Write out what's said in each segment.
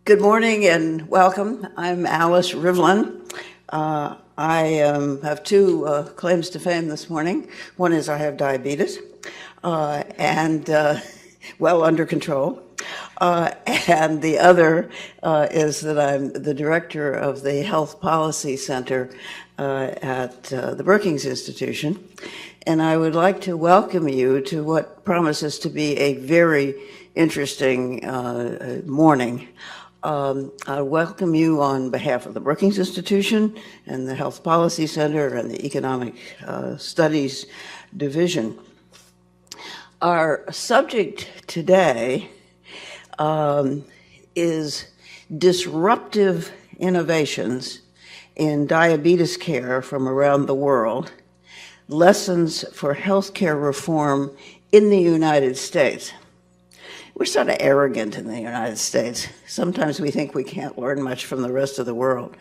Good morning and welcome. I'm Alice Rivlin. I have two claims to fame this morning. One is I have diabetes and well under control. And the other is that I'm the director of the Health Policy Center at the Brookings Institution. And I would like to welcome you to what promises to be a very interesting morning. I welcome you on behalf of the Brookings Institution and the Health Policy Center and the Economic Studies Division. Our subject today is disruptive innovations in diabetes care from around the world, lessons for healthcare reform in the United States. We're sort of arrogant in the United States. Sometimes we think we can't learn much from the rest of the world.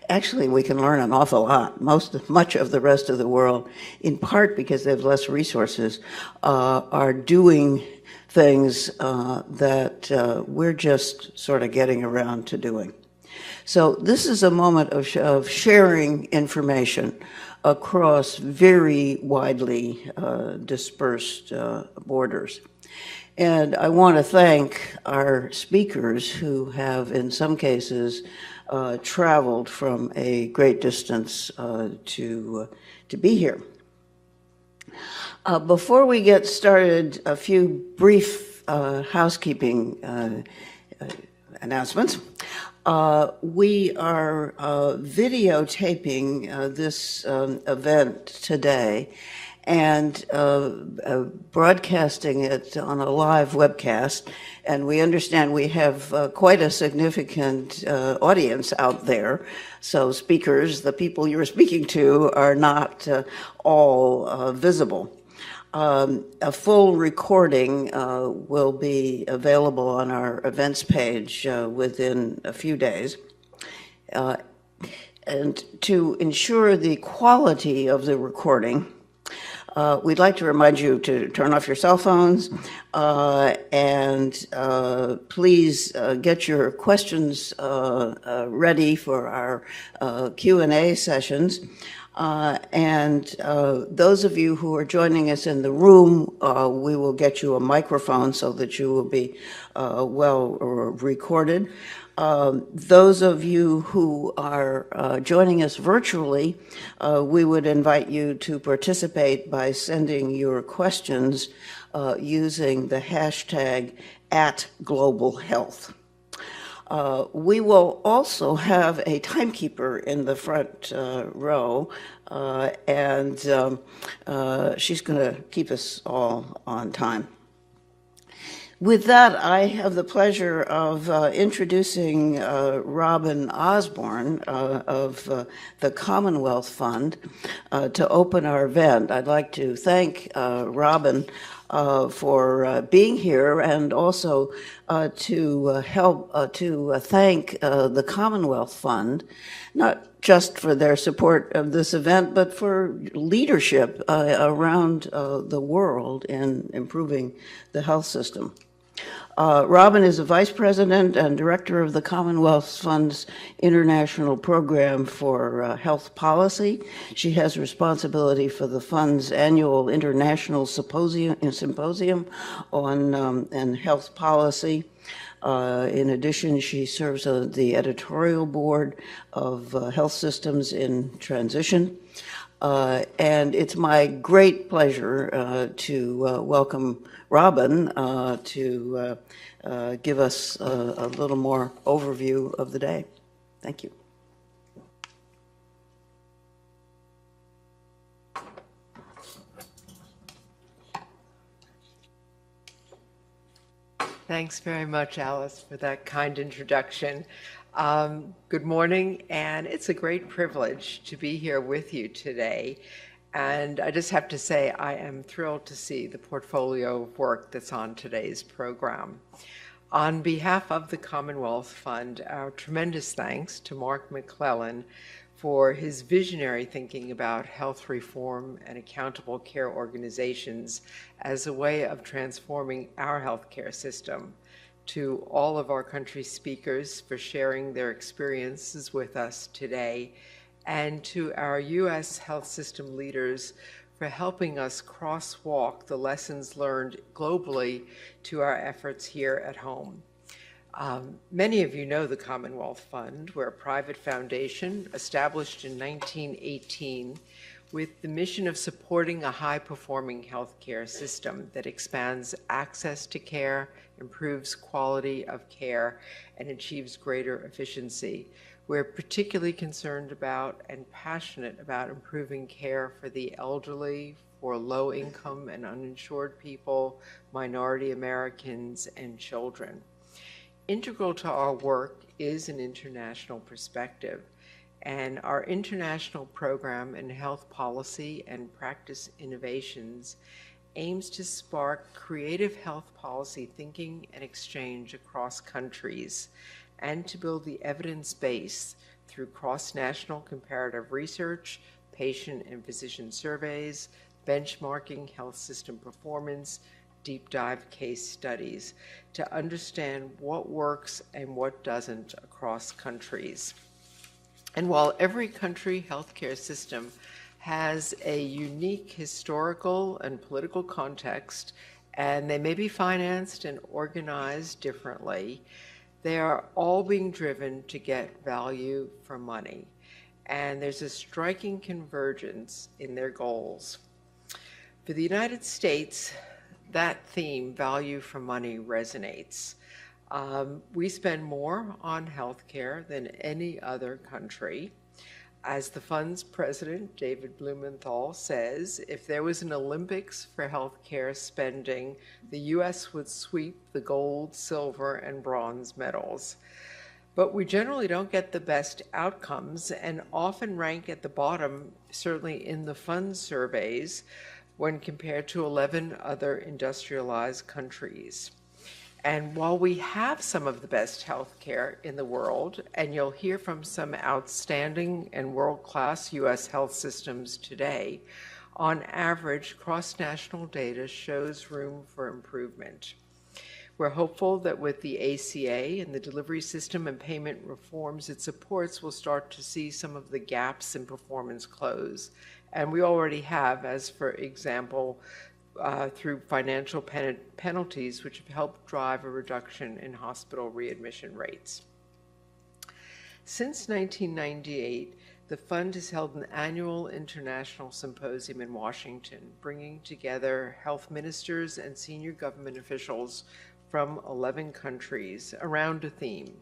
Actually, we can learn an awful lot. Much of the rest of the world, in part because they have less resources, are doing things that we're just sort of getting around to doing. So this is a moment of sharing information across very widely dispersed borders. And I want to thank our speakers who have, in some cases, traveled from a great distance to be here. Before we get started, a few brief housekeeping announcements. We are videotaping this event today and broadcasting it on a live webcast. And we understand we have quite a significant audience out there. So speakers, the people you're speaking to, are not all visible. A full recording will be available on our events page within a few days. And to ensure the quality of the recording, we'd like to remind you to turn off your cell phones and please get your questions ready for our Q&A sessions. And those of you who are joining us in the room, we will get you a microphone so that you will be well recorded. Those of you who are joining us virtually, we would invite you to participate by sending your questions using the hashtag @GlobalHealth. We will also have a timekeeper in the front row, and she's going to keep us all on time. With that, I have the pleasure of introducing Robin Osborne of the Commonwealth Fund to open our event. I'd like to thank Robin for being here, and also to help to thank the Commonwealth Fund, not just for their support of this event, but for leadership around the world in improving the health system. Robin is a vice president and director of the Commonwealth Fund's International Program for Health Policy. She has responsibility for the fund's annual international symposium on health policy. In addition, she serves on the editorial board of Health Systems in Transition. And it's my great pleasure to welcome Robin to give us a little more overview of the day. Thank you. Thanks very much, Alice, for that kind introduction. Good morning, and it's a great privilege to be here with you today. And I just have to say, I am thrilled to see the portfolio of work that's on today's program. On behalf of the Commonwealth Fund, our tremendous thanks to Mark McClellan for his visionary thinking about health reform and accountable care organizations as a way of transforming our healthcare system. to all of our country's speakers for sharing their experiences with us today, and to our U.S. health system leaders for helping us crosswalk the lessons learned globally to our efforts here at home. Many of you know the Commonwealth Fund. We're a private foundation established in 1918 with the mission of supporting a high-performing healthcare system that expands access to care, improves quality of care, and achieves greater efficiency. We're particularly concerned about and passionate about improving care for the elderly, for low-income and uninsured people, minority Americans, and children. Integral to our work is an international perspective, and our international program in health policy and practice innovations aims to spark creative health policy thinking and exchange across countries, and to build the evidence base through cross-national comparative research, patient and physician surveys, benchmarking health system performance, deep dive case studies to understand what works and what doesn't across countries. And while every country healthcare system has a unique historical and political context, and they may be financed and organized differently, they are all being driven to get value for money. And there's a striking convergence in their goals. For the United States, that theme, value for money, resonates. We spend more on healthcare than any other country. As the fund's president, David Blumenthal, says, if there was an Olympics for healthcare spending, the U.S. would sweep the gold, silver, and bronze medals. But we generally don't get the best outcomes and often rank at the bottom, certainly in the fund surveys, when compared to 11 other industrialized countries. And while we have some of the best healthcare in the world, and you'll hear from some outstanding and world-class U.S. health systems today, on average, cross-national data shows room for improvement. We're hopeful that with the ACA and the delivery system and payment reforms it supports, we'll start to see some of the gaps in performance close. And we already have, as for example, through financial penalties, which have helped drive a reduction in hospital readmission rates. Since 1998, the fund has held an annual international symposium in Washington, bringing together health ministers and senior government officials from 11 countries around a theme.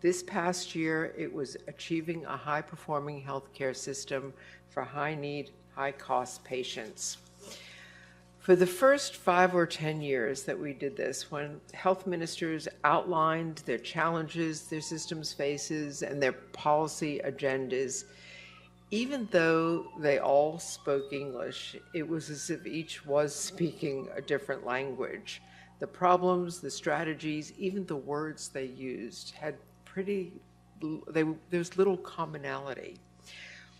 This past year, it was achieving a high-performing healthcare system for high-need, high-cost patients. For the first 5 or 10 years that we did this, when health ministers outlined their challenges their systems faces and their policy agendas, even though they all spoke English, it was as if each was speaking a different language. The problems, the strategies, even the words they used had there's little commonality.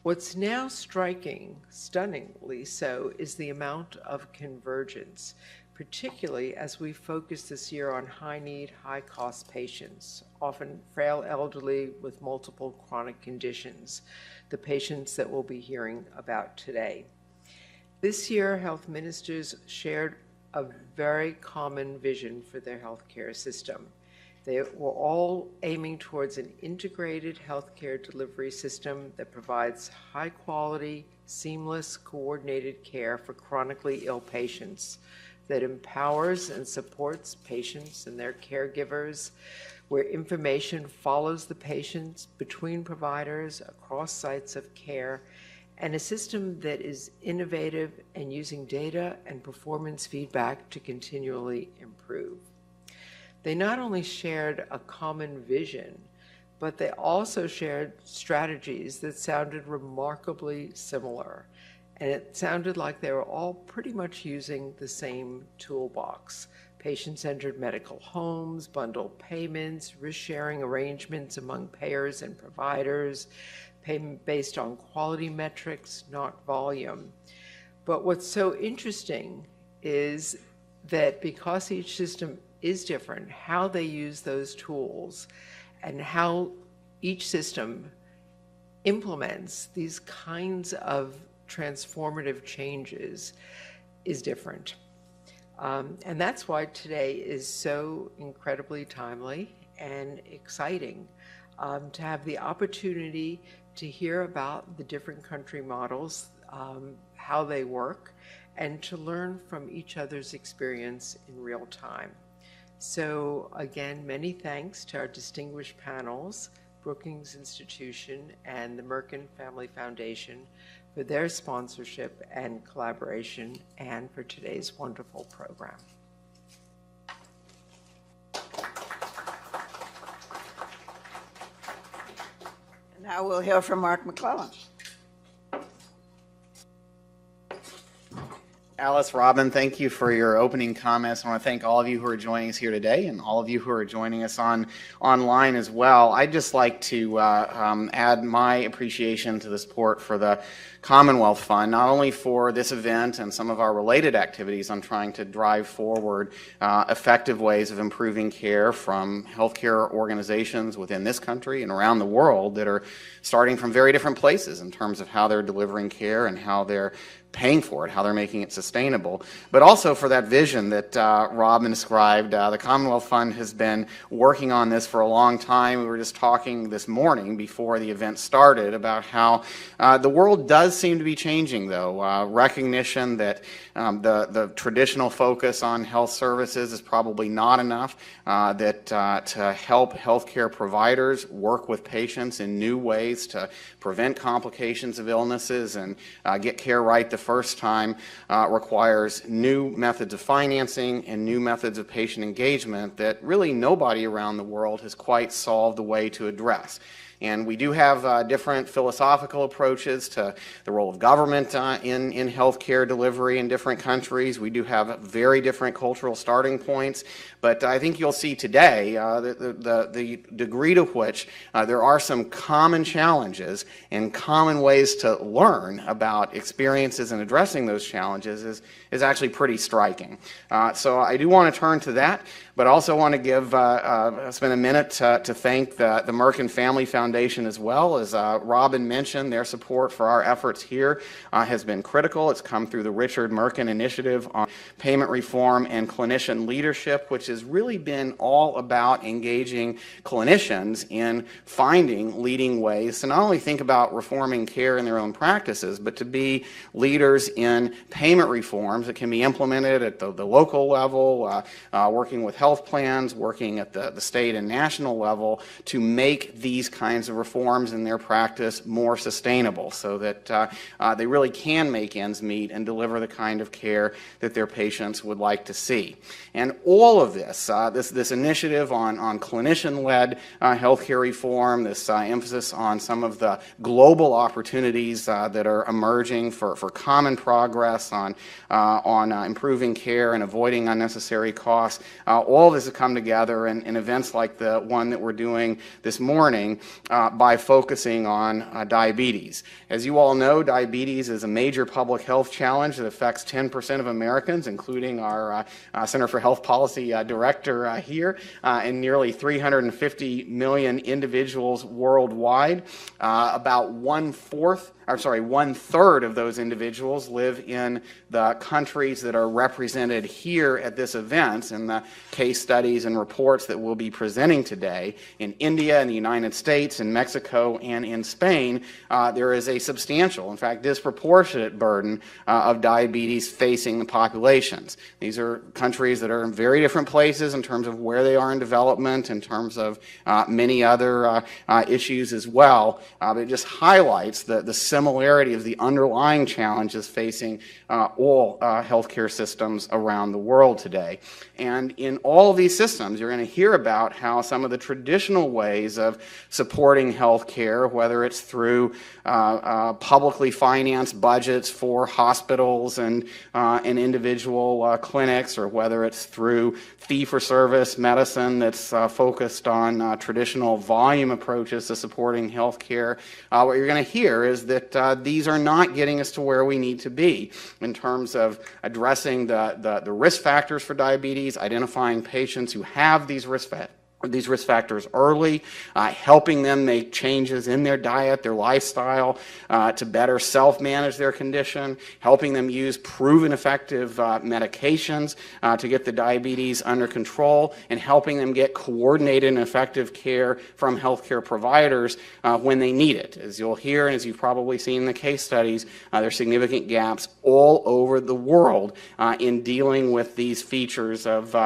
What's now striking, stunningly so, is the amount of convergence, particularly as we focus this year on high-need, high-cost patients, often frail elderly with multiple chronic conditions, the patients that we'll be hearing about today. This year, health ministers shared a very common vision for their healthcare system. They were all aiming towards an integrated healthcare delivery system that provides high quality, seamless, coordinated care for chronically ill patients, that empowers and supports patients and their caregivers, where information follows the patients between providers across sites of care, and a system that is innovative and using data and performance feedback to continually improve. They not only shared a common vision, but they also shared strategies that sounded remarkably similar. And it sounded like they were all pretty much using the same toolbox. Patient-centered medical homes, bundled payments, risk-sharing arrangements among payers and providers, payment based on quality metrics, not volume. But what's so interesting is that because each system is different, how they use those tools, and how each system implements these kinds of transformative changes is different. And that's why today is so incredibly timely and exciting to have the opportunity to hear about the different country models, how they work, and to learn from each other's experience in real time. So again, many thanks to our distinguished panels, Brookings Institution and the Merkin Family Foundation, for their sponsorship and collaboration, and for today's wonderful program. Now we'll hear from Mark McClellan. Alice, Robin, thank you for your opening comments. I want to thank all of you who are joining us here today and all of you who are joining us online as well. I'd just like to add my appreciation to the support for the Commonwealth Fund, not only for this event and some of our related activities on trying to drive forward effective ways of improving care from healthcare organizations within this country and around the world that are starting from very different places in terms of how they're delivering care and how they're paying for it, how they're making it sustainable, but also for that vision that Robin described. The Commonwealth Fund has been working on this for a long time. We were just talking this morning before the event started about how the world does seem to be changing, though. Recognition that the traditional focus on health services is probably not enough, that to help healthcare providers work with patients in new ways to prevent complications of illnesses and get care right the first time requires new methods of financing and new methods of patient engagement that really nobody around the world has quite solved the way to address. And we do have different philosophical approaches to the role of government in healthcare delivery in different countries. We do have very different cultural starting points. But I think you'll see today the degree to which there are some common challenges and common ways to learn about experiences and addressing those challenges is actually pretty striking. So I do want to turn to that, but also want to spend a minute to thank the Merkin Family Foundation as well. As Robin mentioned, their support for our efforts here has been critical. It's come through the Richard Merkin Initiative on Payment Reform and Clinician Leadership, which has really been all about engaging clinicians in finding leading ways to not only think about reforming care in their own practices, but to be leaders in payment reforms that can be implemented at the local level, working with health plans, working at the state and national level to make these kinds of reforms in their practice more sustainable so that they really can make ends meet and deliver the kind of care that their patients would like to see. And all of this initiative on clinician-led healthcare reform, this emphasis on some of the global opportunities that are emerging for common progress on improving care and avoiding unnecessary costs, all this has come together in events like the one that we're doing this morning by focusing on diabetes. As you all know, diabetes is a major public health challenge that affects 10% of Americans, including our Center for Health Policy director here, and nearly 350 million individuals worldwide. About one-third of those individuals live in the countries that are represented here at this event in the case studies and reports that we'll be presenting today. In India, in the United States, in Mexico, and in Spain, there is a substantial, in fact, disproportionate burden of diabetes facing the populations. These are countries that are in very different places in terms of where they are in development, in terms of many other issues as well. But it just highlights the similarity of the underlying challenges facing all healthcare systems around the world today. And in all of these systems, you're going to hear about how some of the traditional ways of supporting supporting healthcare, whether it's through publicly financed budgets for hospitals and individual clinics, or whether it's through fee-for-service medicine that's focused on traditional volume approaches to supporting healthcare. What you're going to hear is that these are not getting us to where we need to be in terms of addressing the risk factors for diabetes, identifying patients who have these risk factors early, helping them make changes in their diet, their lifestyle, to better self-manage their condition, helping them use proven effective medications to get the diabetes under control, and helping them get coordinated and effective care from healthcare providers when they need it. As you'll hear, and as you've probably seen in the case studies, there are significant gaps all over the world in dealing with these features of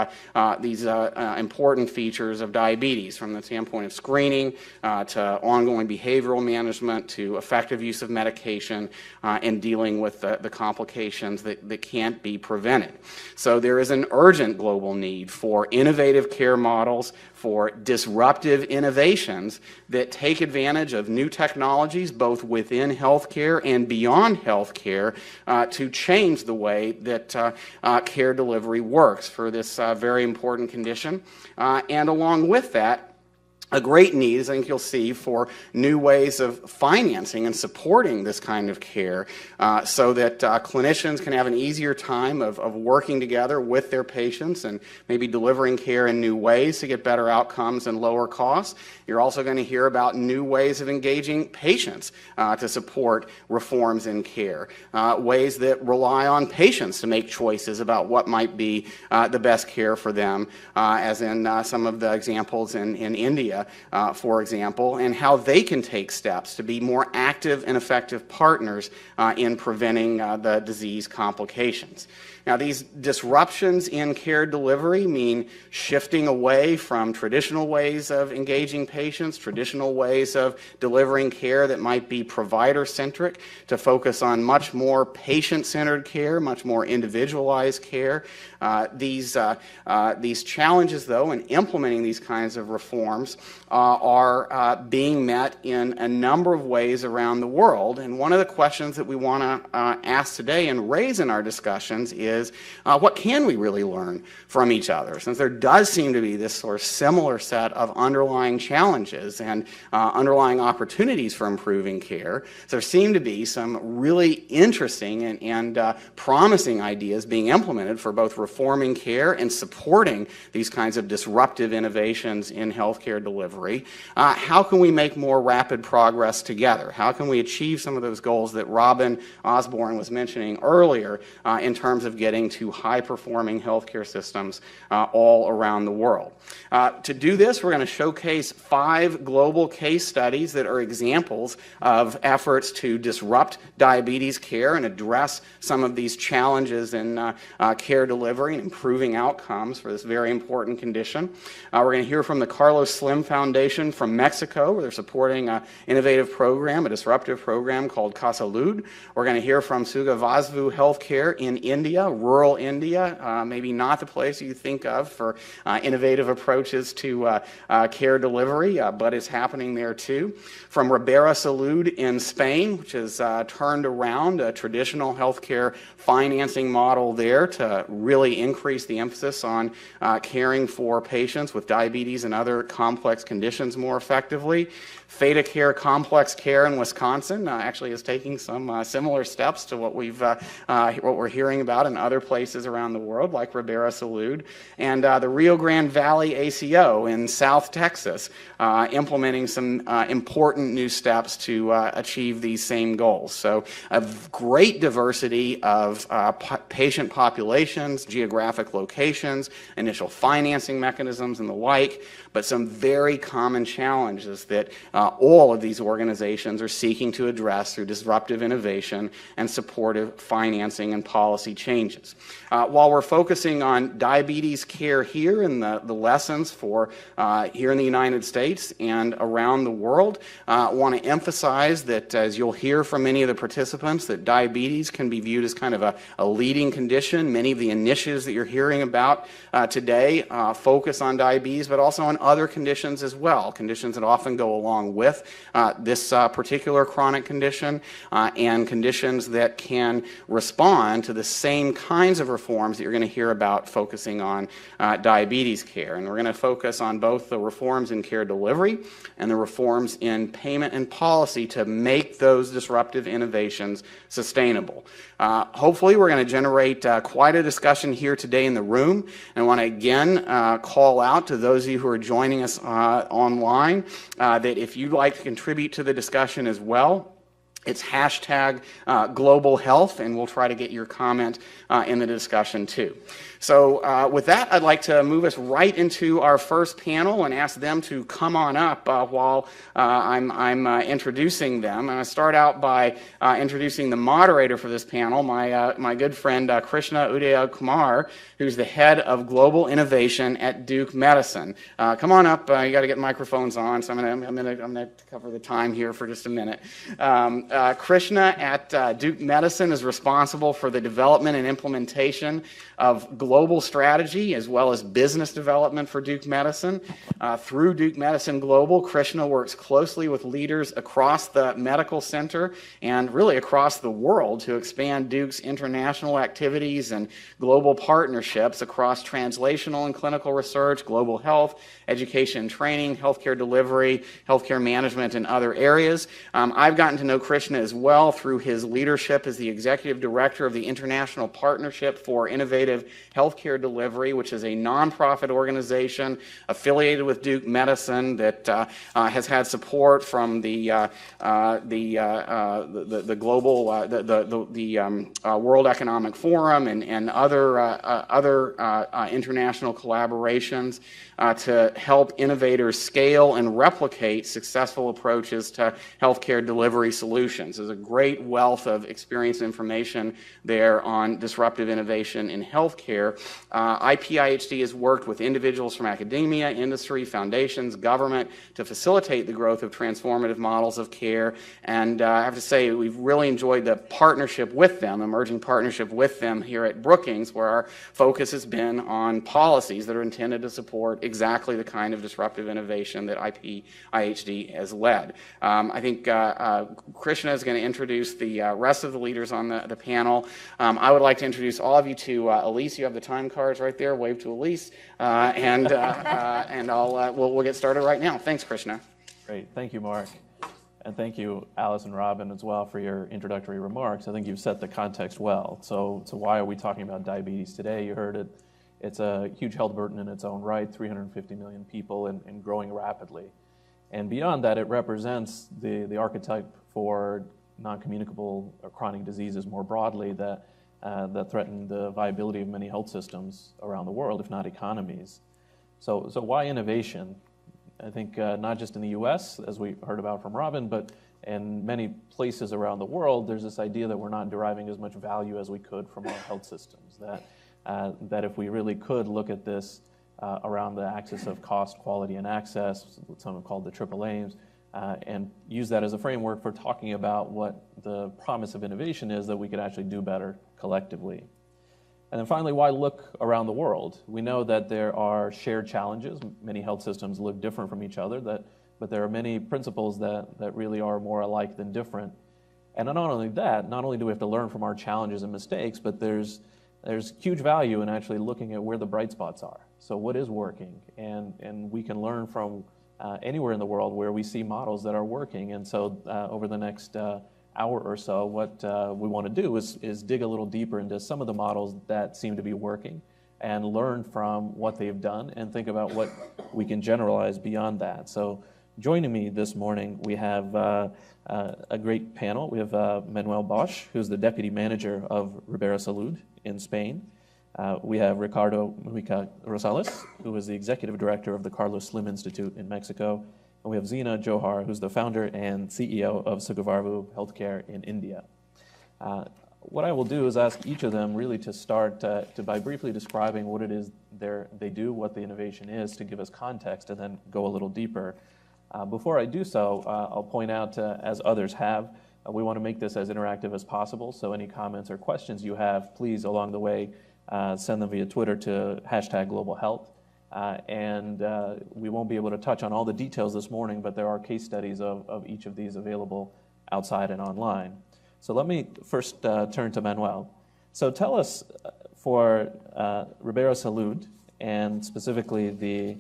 these important features of diabetes, from the standpoint of screening to ongoing behavioral management to effective use of medication and dealing with the complications that can't be prevented. So there is an urgent global need for innovative care models, for disruptive innovations that take advantage of new technologies both within healthcare and beyond healthcare to change the way that care delivery works for this very important condition. And along with that, a great need, as I think you'll see, for new ways of financing and supporting this kind of care so that clinicians can have an easier time of working together with their patients and maybe delivering care in new ways to get better outcomes and lower costs. You're also going to hear about new ways of engaging patients to support reforms in care, ways that rely on patients to make choices about what might be the best care for them, as in some of the examples in India, for example, and how they can take steps to be more active and effective partners in preventing the disease complications. Now, these disruptions in care delivery mean shifting away from traditional ways of engaging patients, traditional ways of delivering care that might be provider-centric, to focus on much more patient-centered care, much more individualized care. These challenges, though, in implementing these kinds of reforms are being met in a number of ways around the world. And one of the questions that we want to ask today and raise in our discussions is, what can we really learn from each other? Since there does seem to be this sort of similar set of underlying challenges and underlying opportunities for improving care, there seem to be some really interesting and promising ideas being implemented for both reforming care and supporting these kinds of disruptive innovations in healthcare delivery. How can we make more rapid progress together? How can we achieve some of those goals that Robin Osborne was mentioning earlier in terms of getting to high-performing healthcare systems all around the world? To do this, we're going to showcase 5 global case studies that are examples of efforts to disrupt diabetes care and address some of these challenges in care delivery and improving outcomes for this very important condition. We're going to hear from the Carlos Slim Foundation from Mexico, where they're supporting an innovative program, a disruptive program called Casalud. We're going to hear from Sugavasvu Healthcare in India, rural India, maybe not the place you think of for innovative approaches to care delivery, but it's happening there too. From Ribera Salud in Spain, which has turned around a traditional healthcare financing model there to really increase the emphasis on caring for patients with diabetes and other complex conditions more effectively. Theta Care Complex Care in Wisconsin actually is taking some similar steps to what we're hearing about in other places around the world, like Ribera Salud, and the Rio Grande Valley ACO in South Texas, implementing some important new steps to achieve these same goals. So a great diversity of patient populations, geographic locations, initial financing mechanisms, and the like, but some very common challenges that all of these organizations are seeking to address through disruptive innovation and supportive financing and policy changes. changes. While we're focusing on diabetes care here and the lessons for here in the United States and around the world, I want to emphasize that, as you'll hear from many of the participants, that diabetes can be viewed as kind of a leading condition. Many of the initiatives that you're hearing about today focus on diabetes, but also on other conditions as well, conditions that often go along with this particular chronic condition, and conditions that can respond to the same kinds of reforms that you're going to hear about focusing on diabetes care. And we're going to focus on both the reforms in care delivery and the reforms in payment and policy to make those disruptive innovations sustainable. Hopefully we're going to generate quite a discussion here today in the room, and I want to again call out to those of you who are joining us online that if you'd like to contribute to the discussion as well, it's hashtag global health, and we'll try to get your comment in the discussion too. So with that, I'd like to move us right into our first panel and ask them to come on up while I'm introducing them. And I start out by introducing the moderator for this panel, my good friend Krishna Udaya-Kumar, who's the head of global innovation at Duke Medicine. Come on up. You got to get microphones on, so I'm gonna cover the time here for just a minute. Krishna at Duke Medicine is responsible for the development and implementation of global strategy as well as business development for Duke Medicine. Through Duke Medicine Global, Krishna works closely with leaders across the medical center and really across the world to expand Duke's international activities and global partnerships across translational and clinical research, global health, education and training, healthcare delivery, healthcare management, and other areas. I've gotten to know Krishna as well through his leadership as the executive director of the International Partnership for Innovative Healthcare Delivery, which is a nonprofit organization affiliated with Duke Medicine that has had support from the global, World Economic Forum and other international collaborations to help innovators scale and replicate successful approaches to healthcare delivery solutions. There's a great wealth of experience and information there on disruptive innovation in healthcare. IPIHD has worked with individuals from academia, industry, foundations, government to facilitate the growth of transformative models of care. And I have to say, we've really enjoyed the partnership with them, emerging partnership with them here at Brookings, where our focus has been on policies that are intended to support exactly the kind of disruptive innovation that IPIHD has led. I think Krishna is going to introduce the rest of the leaders on the panel. I would like to introduce all of you to Elise. You have the time cards right there. Wave to Elise, and we'll get started right now. Thanks, Krishna. Great. Thank you, Mark. And thank you, Alice and Robin, as well, for your introductory remarks. I think you've set the context well. So why are we talking about diabetes today? You heard it. It's a huge health burden in its own right, 350 million people and growing rapidly. And beyond that, it represents the archetype for non-communicable or chronic diseases more broadly that threaten the viability of many health systems around the world, if not economies. So why innovation? I think not just in the US, as we heard about from Robin, but in many places around the world, there's this idea that we're not deriving as much value as we could from our health systems, that if we really could look at this around the axis of cost, quality, and access, what some have called the triple aims, and use that as a framework for talking about what the promise of innovation is, that we could actually do better collectively. And then finally, why look around the world? We know that there are shared challenges. Many health systems look different from each other, but there are many principles that really are more alike than different. And not only that, not only do we have to learn from our challenges and mistakes, but there's huge value in actually looking at where the bright spots are. So what is working? And we can learn from anywhere in the world where we see models that are working. And so over the next hour or so, what we want to do is dig a little deeper into some of the models that seem to be working and learn from what they've done and think about what we can generalize beyond that. So joining me this morning, we have a great panel. We have Manuel Bosch, who's the deputy manager of Ribera Salud in Spain. We have Ricardo Mujica Rosales, who is the executive director of the Carlos Slim Institute in Mexico. And we have Zeena Johar, who's the founder and CEO of Sugavarvu Healthcare in India. what I will do is ask each of them really to start by briefly describing what it is they do, what the innovation is, to give us context, and then go a little deeper. Before I do so, I'll point out, as others have, we want to make this as interactive as possible, so any comments or questions you have, please, along the way, send them via Twitter to #GlobalHealth. And we won't be able to touch on all the details this morning, but there are case studies of each of these available outside and online. So let me first turn to Manuel. So tell us, for Ribera Salud, and specifically the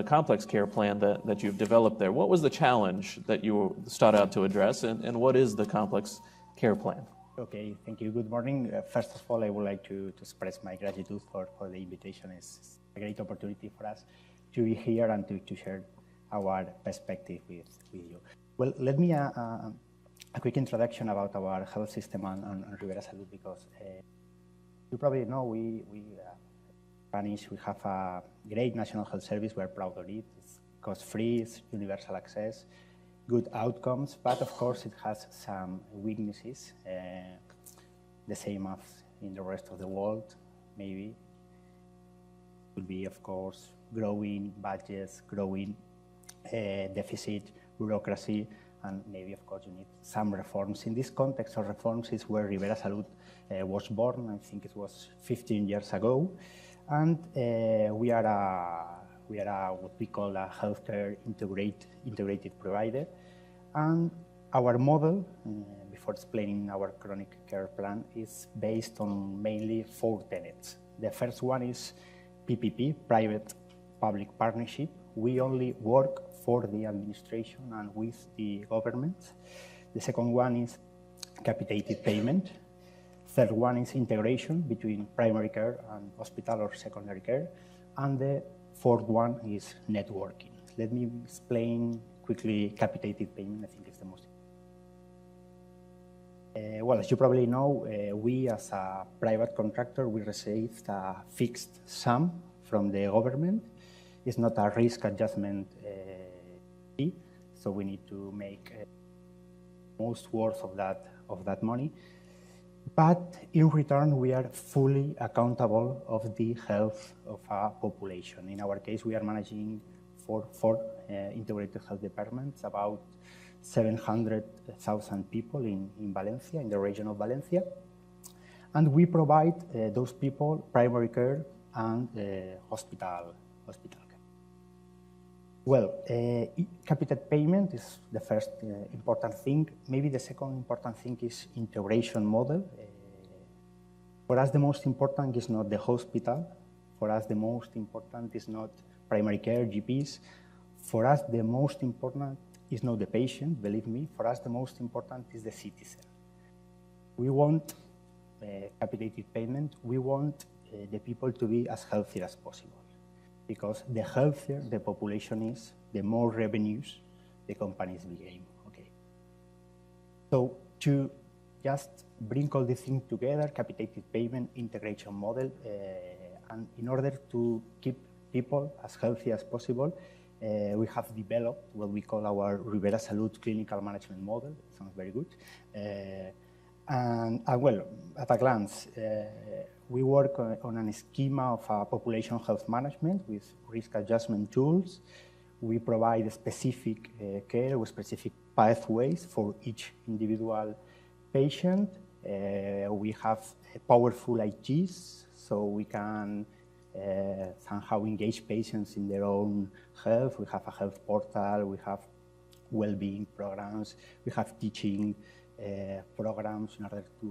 complex care plan that you've developed there, what was the challenge that you sought out to address, and what is the complex care plan? Okay, thank you. Good morning. First of all, I would like to express my gratitude for the invitation. It's a great opportunity for us to be here and to share our perspective with you. Well, let me a quick introduction about our health system and Ribera Salud, because you probably know we Spanish, we have a great national health service. We're proud of it. It's cost-free, it's universal access, good outcomes, but of course it has some weaknesses, the same as in the rest of the world, maybe. It would be, of course, growing budgets, growing deficit, bureaucracy, and maybe, of course, you need some reforms. In this context of reforms is where Ribera Salud was born. I think it was 15 years ago. And we are what we call a healthcare integrated provider. And our model, before explaining our chronic care plan, is based on mainly 4 tenets. The first one is PPP, private-public partnership. We only work for the administration and with the government. The second one is capitated payment. Third one is integration between primary care and hospital or secondary care. And the fourth one is networking. Let me explain quickly capitated payment. I think it's the most. Well, as you probably know, we as a private contractor, we received a fixed sum from the government. It's not a risk adjustment fee, so we need to make most worth of that money. But in return, we are fully accountable of the health of our population. In our case, we are managing four integrated health departments, about 700,000 people in Valencia, in the region of Valencia. And we provide those people primary care and hospital care. Well, capitated payment is the first important thing. Maybe the second important thing is integration model. For us, the most important is not the hospital. For us, the most important is not primary care, GPs. For us, the most important is not the patient, believe me. For us, the most important is the citizen. We want capitated payment. We want the people to be as healthy as possible. Because the healthier the population is, the more revenues the companies gain. Okay. So to just bring all these things together, capitated payment, integration model, and in order to keep people as healthy as possible, we have developed what we call our Ribera Salud clinical management model. Sounds very good. And well, at a glance, we work on a schema of population health management with risk adjustment tools. We provide specific care with specific pathways for each individual patient. We have powerful ITs, so we can somehow engage patients in their own health. We have a health portal, we have well-being programs, we have teaching programs in order to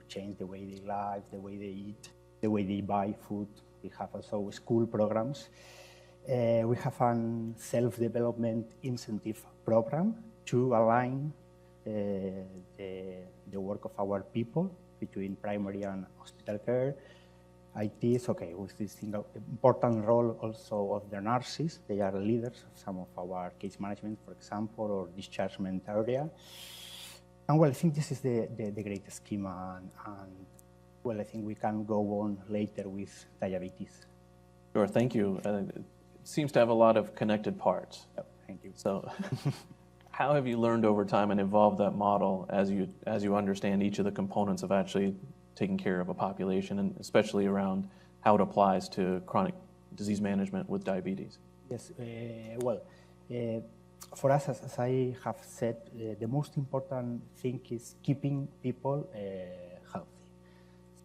change the way they live, the way they eat, the way they buy food. We have also school programs. We have a self-development incentive program to align the work of our people between primary and hospital care. IT is okay with this important role also of the nurses. They are leaders of some of our case management, for example, or dischargement area. And well, I think this is the great schema, and well, I think we can go on later with diabetes. Sure, thank you. It seems to have a lot of connected parts. Yep, thank you. So, how have you learned over time and evolved that model as you understand each of the components of actually taking care of a population, and especially around how it applies to chronic disease management with diabetes? Yes, for us, as I have said, the most important thing is keeping people healthy.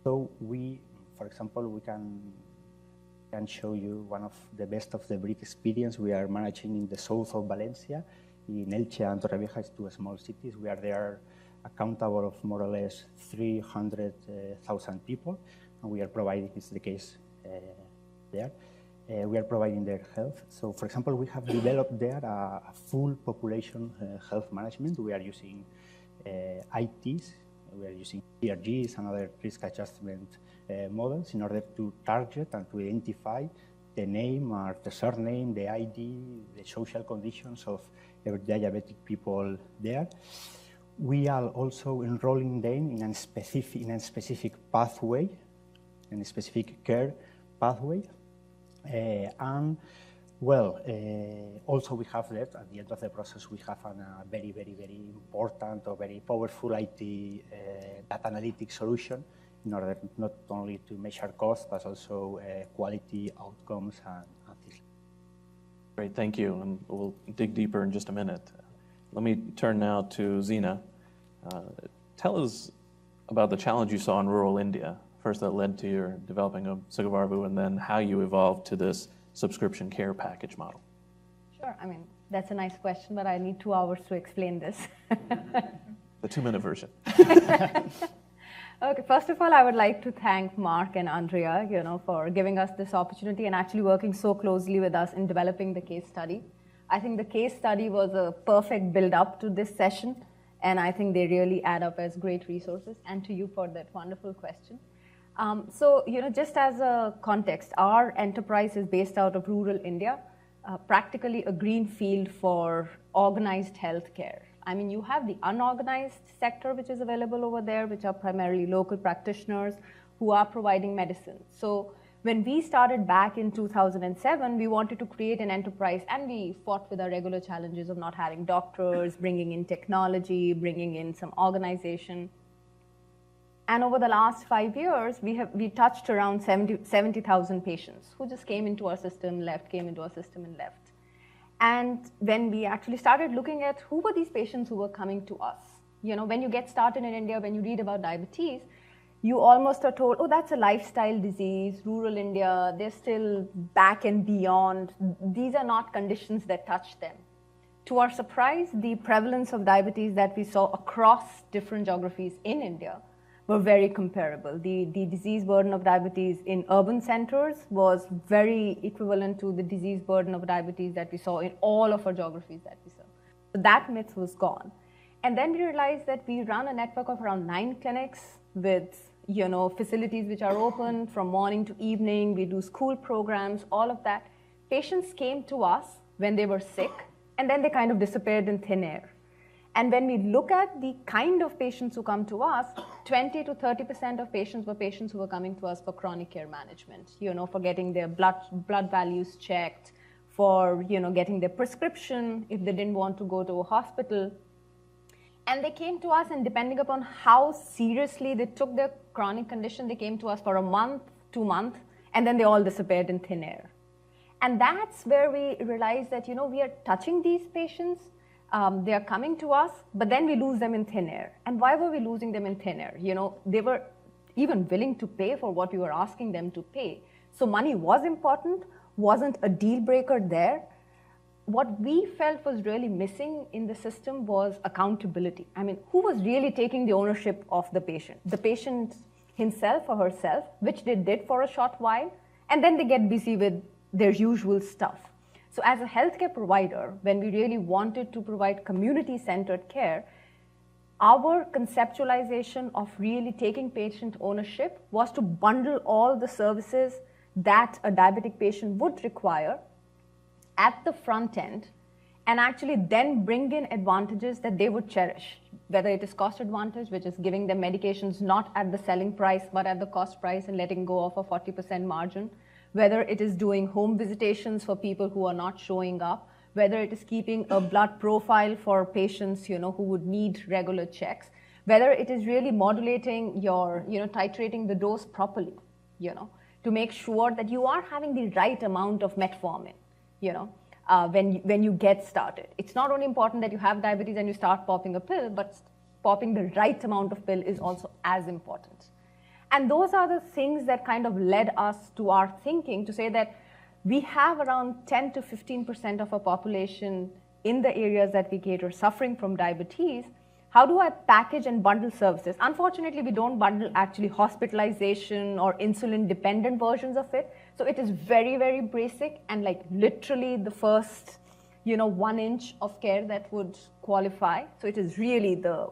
So we, for example, we can show you one of the best of the breed experience we are managing in the south of Valencia, in Elche and Torrevieja, it's two small cities. We are there accountable of more or less 300,000 people, and we are providing, it's the case there, we are providing their health. So, for example, we have developed there a full population health management. We are using ITs, we are using ERGs and other risk adjustment models in order to target and to identify the name or the surname, the ID, the social conditions of every diabetic people there. We are also enrolling them in a specific pathway, in a specific care pathway. Also we have that at the end of the process, we have a very, very, very important or very powerful IT data analytics solution in order not only to measure costs, but also quality outcomes and things. Great, thank you, and we'll dig deeper in just a minute. Let me turn now to Zeena. Tell us about the challenge you saw in rural India, first that led to your developing of Sugavarvu, and then how you evolved to this subscription care package model. Sure, I mean, that's a nice question, but I need 2 hours to explain this. The 2-minute version. Okay, first of all, I would like to thank Mark and Andrea, for giving us this opportunity and actually working so closely with us in developing the case study. I think the case study was a perfect build-up to this session, and I think they really add up as great resources, and to you for that wonderful question. Just as a context, our enterprise is based out of rural India, practically a green field for organized healthcare. I mean, you have the unorganized sector which is available over there, which are primarily local practitioners who are providing medicine. So when we started back in 2007, we wanted to create an enterprise, and we fought with our regular challenges of not having doctors, bringing in technology, bringing in some organization. And over the last 5 years, we touched around 70,000 patients who just came into our system, came into our system and left. And when we actually started looking at who were these patients who were coming to us, when you get started in India, when you read about diabetes, you almost are told, oh, that's a lifestyle disease, rural India, they're still back and beyond. These are not conditions that touch them. To our surprise, the prevalence of diabetes that we saw across different geographies in India were very comparable. The disease burden of diabetes in urban centers was very equivalent to the disease burden of diabetes that we saw in all of our geographies that we saw. So that myth was gone. And then we realized that we run a network of around 9 clinics with facilities which are open from morning to evening. We do school programs, all of that. Patients came to us when they were sick, and then they kind of disappeared in thin air. And when we look at the kind of patients who come to us, 20 to 30% of patients were patients who were coming to us for chronic care management, for getting their blood values checked, for getting their prescription if they didn't want to go to a hospital. And they came to us, and depending upon how seriously they took their chronic condition, they came to us for a month, 2 months, and then they all disappeared in thin air. And that's where we realized that, we are touching these patients, they are coming to us, but then we lose them in thin air. And why were we losing them in thin air? They were even willing to pay for what we were asking them to pay. So money was important, wasn't a deal breaker there. What we felt was really missing in the system was accountability. I mean, who was really taking the ownership of the patient? The patient himself or herself, which they did for a short while, and then they get busy with their usual stuff. So as a healthcare provider, when we really wanted to provide community-centered care, our conceptualization of really taking patient ownership was to bundle all the services that a diabetic patient would require at the front end, and actually then bring in advantages that they would cherish, whether it is cost advantage, which is giving them medications not at the selling price, but at the cost price and letting go of a 40% margin, whether it is doing home visitations for people who are not showing up, whether it is keeping a blood profile for patients, who would need regular checks, whether it is really modulating your, titrating the dose properly, to make sure that you are having the right amount of metformin, when you get started. It's not only important that you have diabetes and you start popping a pill, but popping the right amount of pill is also as important. And those are the things that kind of led us to our thinking to say that we have around 10 to 15% of our population in the areas that we cater suffering from diabetes. How do I package and bundle services? Unfortunately, we don't bundle actually hospitalization or insulin-dependent versions of it. So it is very, very basic and like literally the first, 1 inch of care that would qualify. So it is really the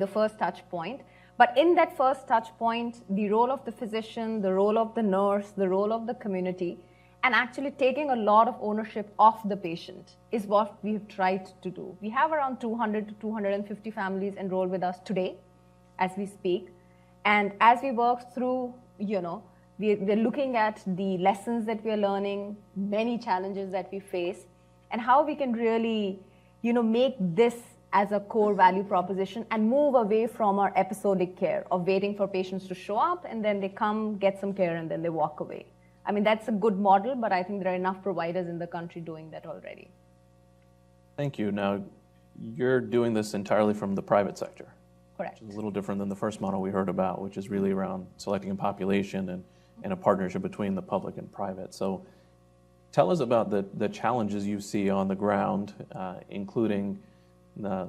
first touch point. But in that first touch point, the role of the physician, the role of the nurse, the role of the community, and actually taking a lot of ownership of the patient is what we've tried to do. We have around 200 to 250 families enrolled with us today as we speak. And as we work through, we're looking at the lessons that we're learning, many challenges that we face, and how we can really, make this as a core value proposition and move away from our episodic care of waiting for patients to show up and then they come, get some care, and then they walk away. I mean, that's a good model, but I think there are enough providers in the country doing that already. Thank you. Now, you're doing this entirely from the private sector. Correct. Which is a little different than the first model we heard about, which is really around selecting a population and a partnership between the public and private. So tell us about the challenges you see on the ground, including the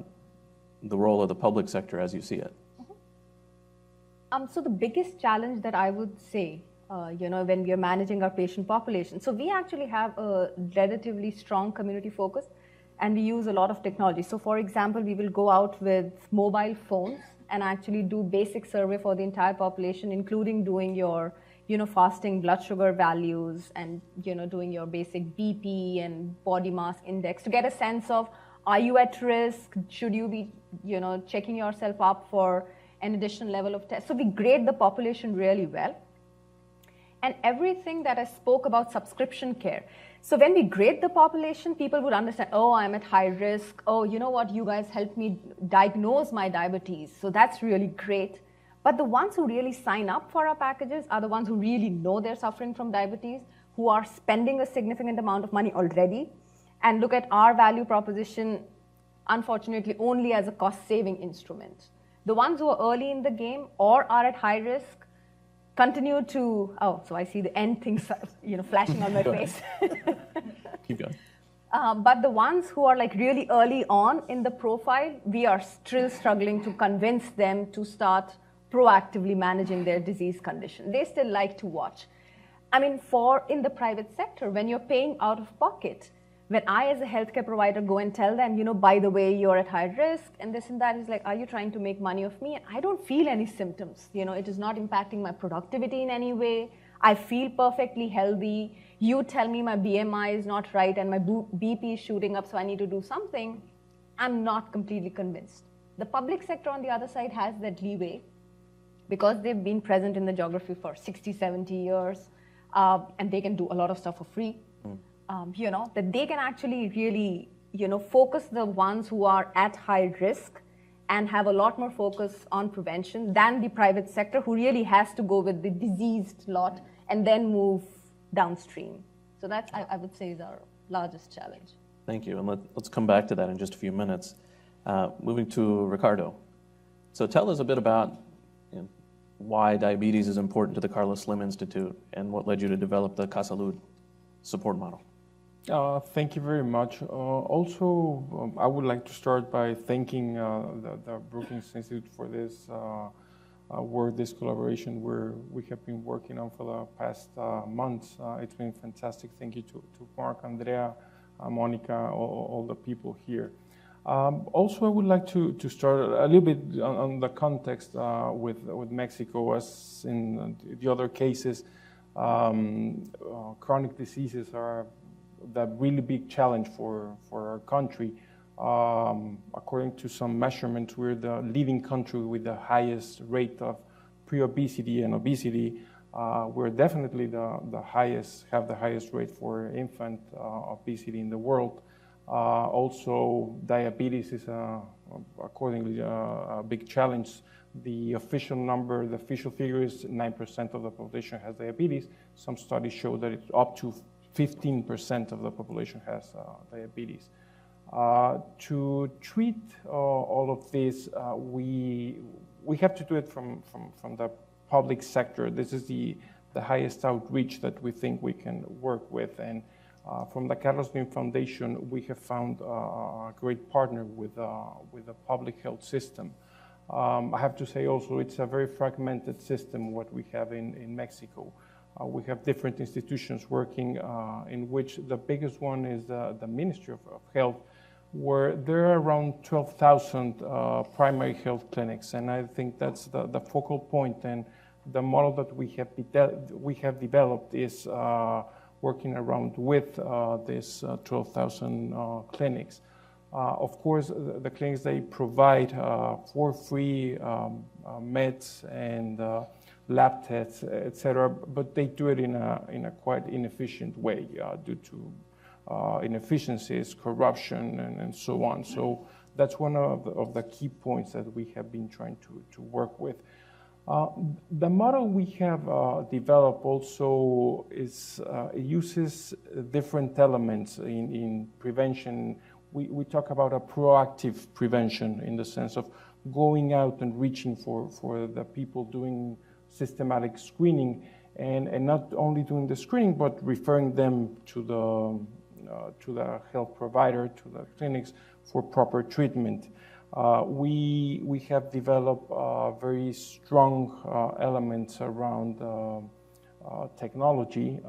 role of the public sector as you see it. So the biggest challenge that I would say, when we are managing our patient population, so we actually have a relatively strong community focus and we use a lot of technology. So for example, we will go out with mobile phones and actually do basic survey for the entire population, including doing your, fasting blood sugar values and, doing your basic BP and body mass index to get a sense of, are you at risk? Should you be, checking yourself up for an additional level of test? So we grade the population really well. And everything that I spoke about subscription care. So when we grade the population, people would understand, oh, I'm at high risk. Oh, you know what? You guys helped me diagnose my diabetes. So that's really great. But the ones who really sign up for our packages are the ones who really know they're suffering from diabetes, who are spending a significant amount of money already, and look at our value proposition, unfortunately, only as a cost-saving instrument. The ones who are early in the game or are at high risk continue to, so I see the end things, flashing on my face. Keep going. But the ones who are like really early on in the profile, we are still struggling to convince them to start proactively managing their disease condition. They still like to watch. I mean, in the private sector, when you're paying out of pocket, when I as a healthcare provider go and tell them, by the way, you're at high risk and this and that, is like, are you trying to make money off me? And I don't feel any symptoms. It is not impacting my productivity in any way. I feel perfectly healthy. You tell me my BMI is not right and my BP is shooting up, so I need to do something. I'm not completely convinced. The public sector on the other side has that leeway because they've been present in the geography for 60, 70 years, and they can do a lot of stuff for free. That they can actually really, focus the ones who are at high risk and have a lot more focus on prevention than the private sector, who really has to go with the diseased lot and then move downstream. So that, I would say, is our largest challenge. Thank you. And let's come back to that in just a few minutes. Moving to Ricardo. So tell us a bit about why diabetes is important to the Carlos Slim Institute and what led you to develop the Casalud support model. Thank you very much. Also, I would like to start by thanking the Brookings Institute for this work, this collaboration where we have been working on for the past months. It's been fantastic. Thank you to Mark, Andrea, Monica, all the people here. Also, I would like to start a little bit on the context with Mexico, as in the other cases. Chronic diseases are the really big challenge for our country. According to some measurements, we're the leading country with the highest rate of pre-obesity and obesity. We're definitely the highest, have the highest rate for infant obesity in the world. Also, diabetes is accordingly a big challenge. The official number, the official figure is 9% of the population has diabetes. Some studies show that it's up to 15% of the population has diabetes. To treat all of this, we have to do it from the public sector. This is the highest outreach that we think we can work with. And from the Carlos Slim Foundation, we have found a great partner with the public health system. I have to say also, it's a very fragmented system, what we have in Mexico. We have different institutions working in which the biggest one is the Ministry of Health, where there are around 12,000 primary health clinics. And I think that's the focal point. And the model that we have developed is working around with these 12,000 clinics. Of course, the clinics, they provide for free meds and lab tests, etc., but they do it in a quite inefficient way due to inefficiencies, corruption, and so on. So that's one of the key points that we have been trying to work with. The model we have developed also uses different elements in prevention. We talk about a proactive prevention in the sense of going out and reaching for the people doing systematic screening, and not only doing the screening, but referring them to the health provider, to the clinics for proper treatment. We have developed very strong elements around technology.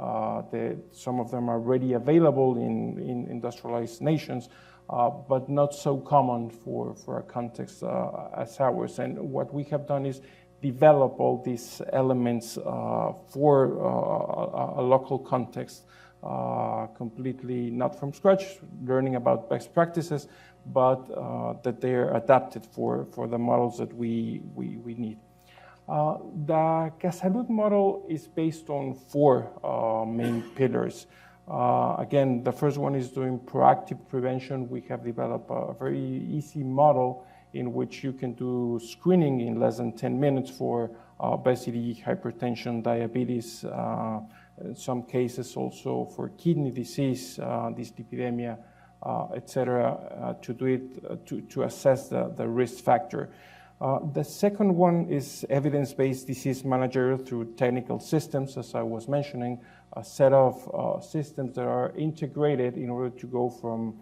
Some of them are already available in industrialized nations, but not so common for a context as ours. And what we have done is develop all these elements for a local context, completely not from scratch, learning about best practices, but that they're adapted for the models that we need. The Casalud model is based on 4 main pillars. Again, the first one is doing proactive prevention. We have developed a very easy model in which you can do screening in less than 10 minutes for obesity, hypertension, diabetes, in some cases also for kidney disease, dyslipidemia, etc., to do it to assess the risk factor. The second one is evidence-based disease management through technical systems, as I was mentioning, a set of systems that are integrated in order to go from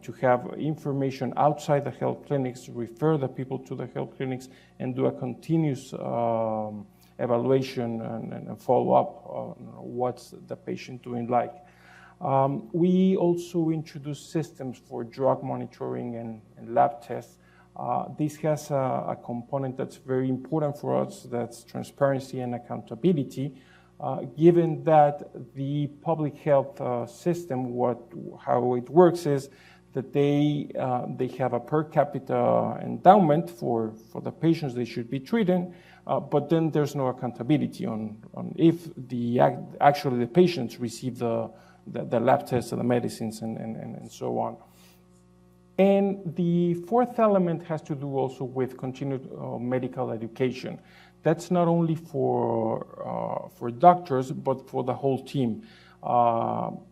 to have information outside the health clinics, refer the people to the health clinics, and do a continuous evaluation and follow up on what's the patient doing like. We also introduce systems for drug monitoring and lab tests. This has a component that's very important for us, that's transparency and accountability, given that the public health system, how it works is that they have a per capita endowment for the patients they should be treating, but then there's no accountability on if actually the patients receive the lab tests and the medicines and so on. And the fourth element has to do also with continued medical education. That's not only for doctors, but for the whole team.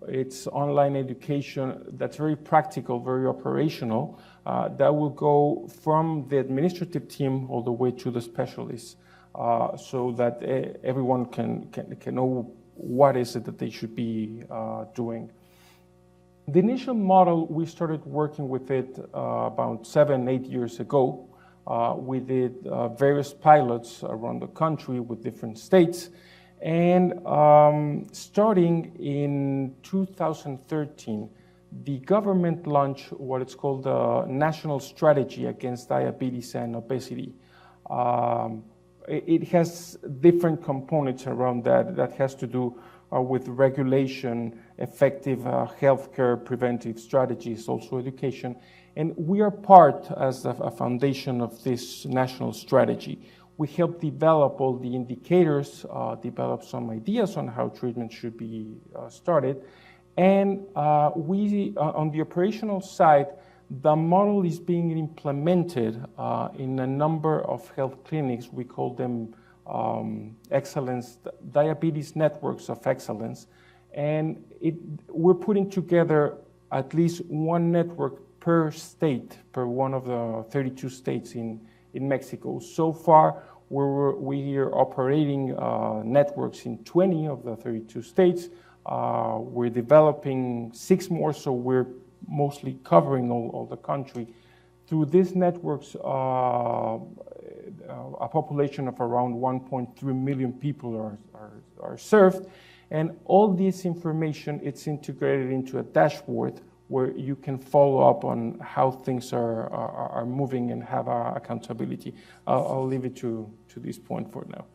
It's online education that's very practical, very operational, that will go from the administrative team all the way to the specialists, so that everyone can know what is it that they should be doing. The initial model, we started working with it about 7-8 years ago. We did various pilots around the country with different states. And starting in 2013, the government launched what it's called the National Strategy Against Diabetes and Obesity. It has different components around that has to do with regulation, effective healthcare preventive strategies, also education. And we are part, as a foundation of this national strategy. we help develop all the indicators, develop some ideas on how treatment should be started. And on the operational side, the model is being implemented in a number of health clinics. We call them diabetes networks of excellence. And we're putting together at least one network per state, per one of the 32 states in Mexico. So far, we are operating networks in 20 of the 32 states. We're developing 6 more, so we're mostly covering all the country. Through these networks, a population of around 1.3 million people are served. And all this information, it's integrated into a dashboard where you can follow up on how things are moving and have accountability. I'll leave it to this point for now.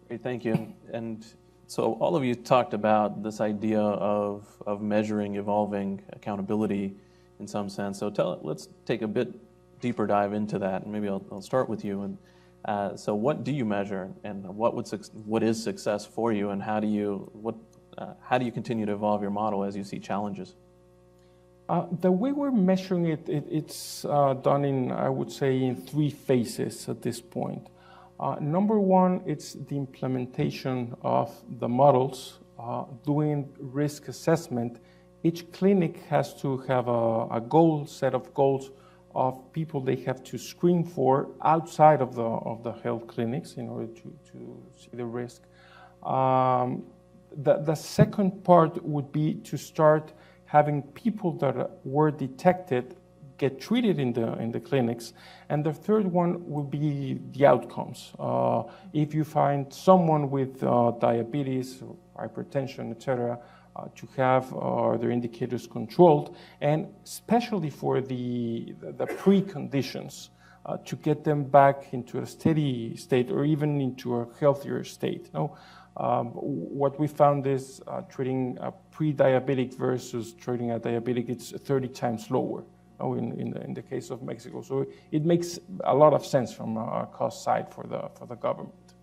Great, thank you. And so all of you talked about this idea of measuring evolving accountability in some sense. So let's take a bit deeper dive into that, and maybe I'll start with you. And so what do you measure, and what is success for you, and how do you continue to evolve your model as you see challenges? The way we're measuring it's done in, I would say, in 3 phases at this point. Number 1, it's the implementation of the models, doing risk assessment. Each clinic has to have a set of goals of people they have to screen for outside of the health clinics in order to see the risk. The second part would be to start having people that were detected get treated in the clinics. And the third one will be the outcomes. If you find someone with diabetes, or hypertension, etc., to have their indicators controlled, and especially for the preconditions, to get them back into a steady state or even into a healthier state. What we found is treating a pre-diabetic versus treating a diabetic, it's 30 times lower in the case of Mexico. So it makes a lot of sense from a cost side for the government.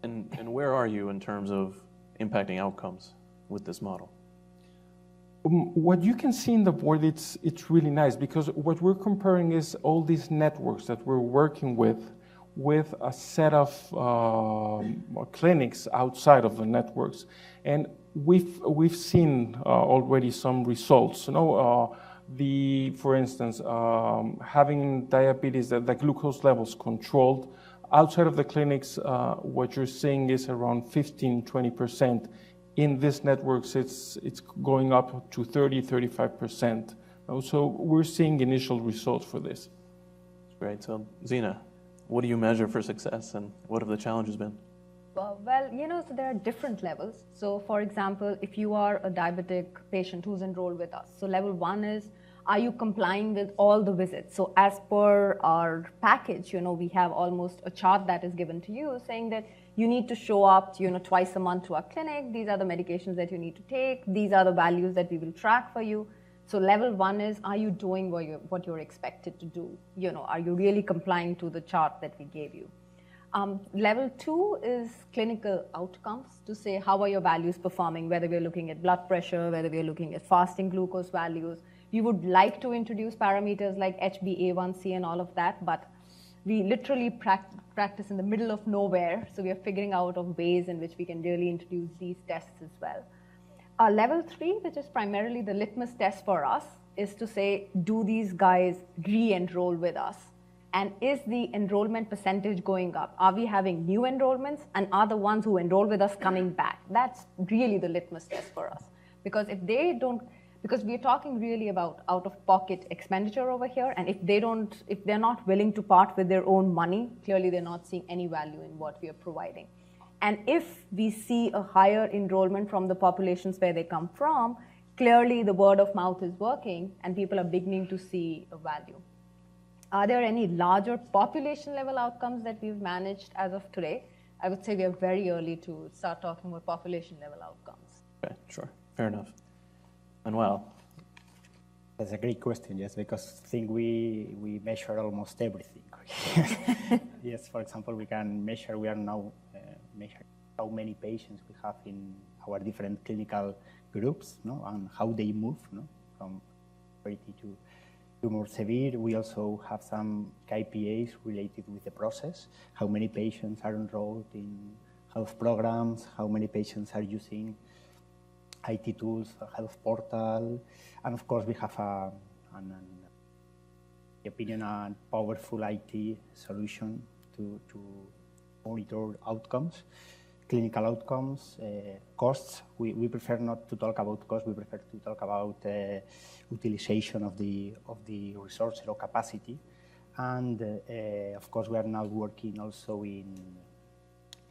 And where are you in terms of impacting outcomes with this model? What you can see in the board, it's really nice, because what we're comparing is all these networks that we're working with a set of clinics outside of the networks, and we've seen already some results. For instance, having diabetes, the glucose levels controlled outside of the clinics, what you're seeing is around 15-20%. In these networks, it's going up to 30-35%. So we're seeing initial results for this. Great. So Zeena, what do you measure for success, and what have the challenges been? Well, so there are different levels. So for example, if you are a diabetic patient who's enrolled with us, so level 1 is, are you complying with all the visits? So as per our package, we have almost a chart that is given to you saying that you need to show up, twice a month to our clinic. These are the medications that you need to take. These are the values that we will track for you. So level 1 is, are you doing what you're expected to do? Are you really complying to the chart that we gave you? Level 2 is clinical outcomes, to say how are your values performing, whether we're looking at blood pressure, whether we're looking at fasting glucose values. We would like to introduce parameters like HbA1c and all of that, but we literally practice in the middle of nowhere, so we are figuring out of ways in which we can really introduce these tests as well. Level 3, which is primarily the litmus test for us, is to say, do these guys re-enroll with us? And is the enrollment percentage going up? Are we having new enrollments, and are the ones who enroll with us coming back? That's really the litmus test for us. Because if they don't, because we're talking really about out-of-pocket expenditure over here, and if they're not willing to part with their own money, clearly they're not seeing any value in what we are providing. And if we see a higher enrollment from the populations where they come from, clearly the word of mouth is working, and people are beginning to see a value. Are there any larger population level outcomes that we've managed as of today? I would say we are very early to start talking about population level outcomes. Okay, sure, fair enough. Manuel. That's a great question, yes, because I think we measure almost everything Yes, for example, we can measure, we are now measuring how many patients we have in our different clinical groups, no, and how they move, no, from severity to more severe. We also have some KPIs related with the process, how many patients are enrolled in health programs, how many patients are using IT tools, a health portal, and of course we have an opinion on powerful IT solution to monitor outcomes, clinical outcomes, costs. We prefer not to talk about costs. We prefer to talk about utilization of the resources or capacity, and of course we are now working also in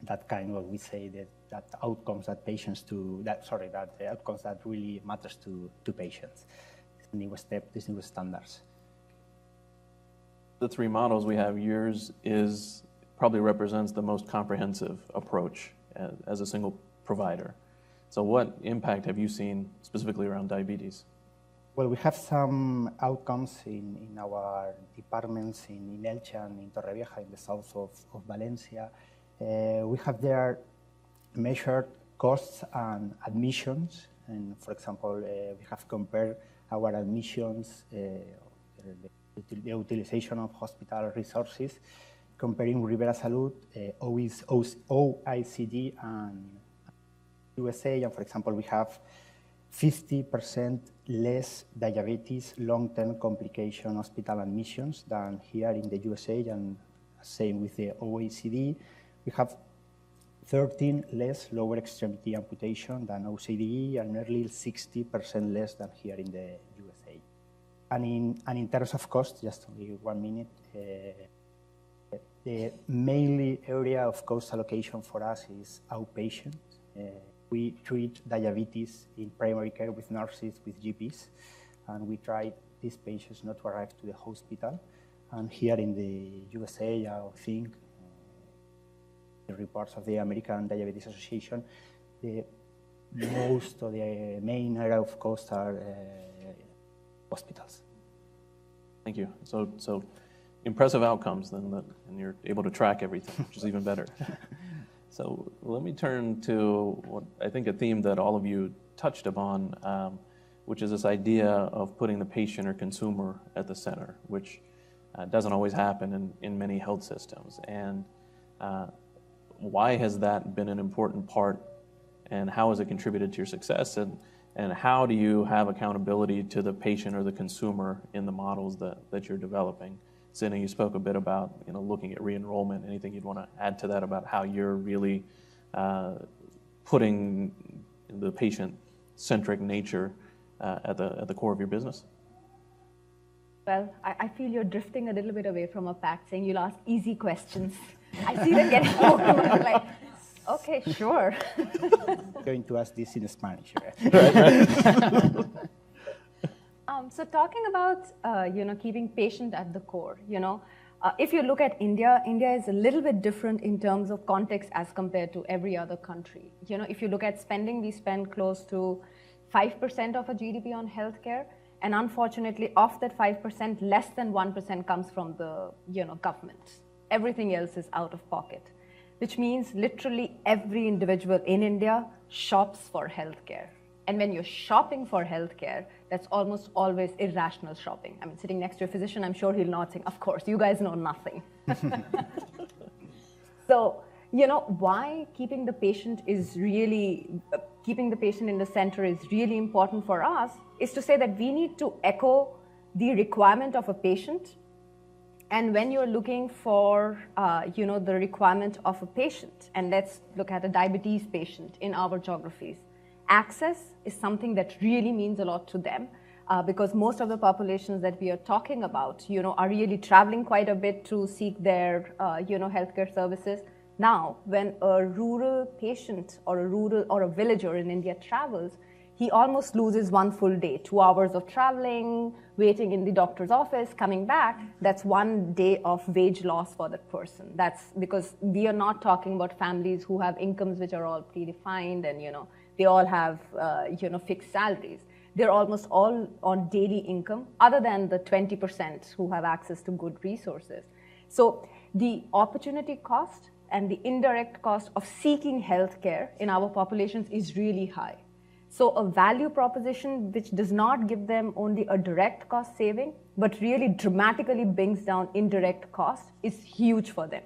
that kind of, we say that outcomes that patients that outcomes that really matters to patients. This new step, these new standards. The three models we have, yours is probably represents the most comprehensive approach as a single provider. So what impact have you seen specifically around diabetes? Well, we have some outcomes in our departments in Elche and in Torrevieja in the south of Valencia. We have there measured costs and admissions. And for example, we have compared our admissions, the utilization of hospital resources, comparing Ribera Salud, OECD, and USA. And for example, we have 50% less diabetes long-term complication hospital admissions than here in the USA, and same with the OECD. We have 13 less lower extremity amputation than OECD, and nearly 60% less than here in the USA. And in terms of cost, just only 1 minute, the mainly area of cost allocation for us is outpatient. We treat diabetes in primary care with nurses, with GPs, and we try these patients not to arrive to the hospital. And here in the USA, I think the reports of the American Diabetes Association, most of the main area of cost are hospitals. Thank you. So impressive outcomes then, and you're able to track everything, which is even better. So let me turn to what I think a theme that all of you touched upon, which is this idea of putting the patient or consumer at the center, which doesn't always happen in many health systems. And why has that been an important part, and how has it contributed to your success? And how do you have accountability to the patient or the consumer in the models that you're developing? Zeena, you spoke a bit about looking at re-enrollment. Anything you'd want to add to that about how you're really putting the patient-centric nature at the core of your business? Well, I feel you're drifting a little bit away from a pact, saying you'll ask easy questions. I see them getting more like, okay, sure. I'm going to ask this in Spanish. Right? So talking about keeping patient at the core, if you look at India, India is a little bit different in terms of context as compared to every other country. If you look at spending, we spend close to 5% of our GDP on healthcare, and unfortunately, of that 5%, less than 1% comes from the government. Everything else is out of pocket, which means literally every individual in India shops for healthcare. And when you're shopping for healthcare, that's almost always irrational shopping. I mean, sitting next to a physician, I'm sure he'll nod saying, of course, you guys know nothing. So, why keeping the patient in the center is really important for us is to say that we need to echo the requirement of a patient. And when you're looking for, the requirement of a patient, and let's look at a diabetes patient in our geographies, access is something that really means a lot to them because most of the populations that we are talking about, are really traveling quite a bit to seek their, healthcare services. Now, when a rural patient or a villager in India travels, he almost loses one full day, 2 hours of traveling, waiting in the doctor's office, coming back. That's 1 day of wage loss for that person. That's because we are not talking about families who have incomes which are all predefined and, they all have, fixed salaries. They're almost all on daily income, other than the 20% who have access to good resources. So the opportunity cost and the indirect cost of seeking healthcare in our populations is really high. So a value proposition which does not give them only a direct cost saving, but really dramatically brings down indirect cost is huge for them.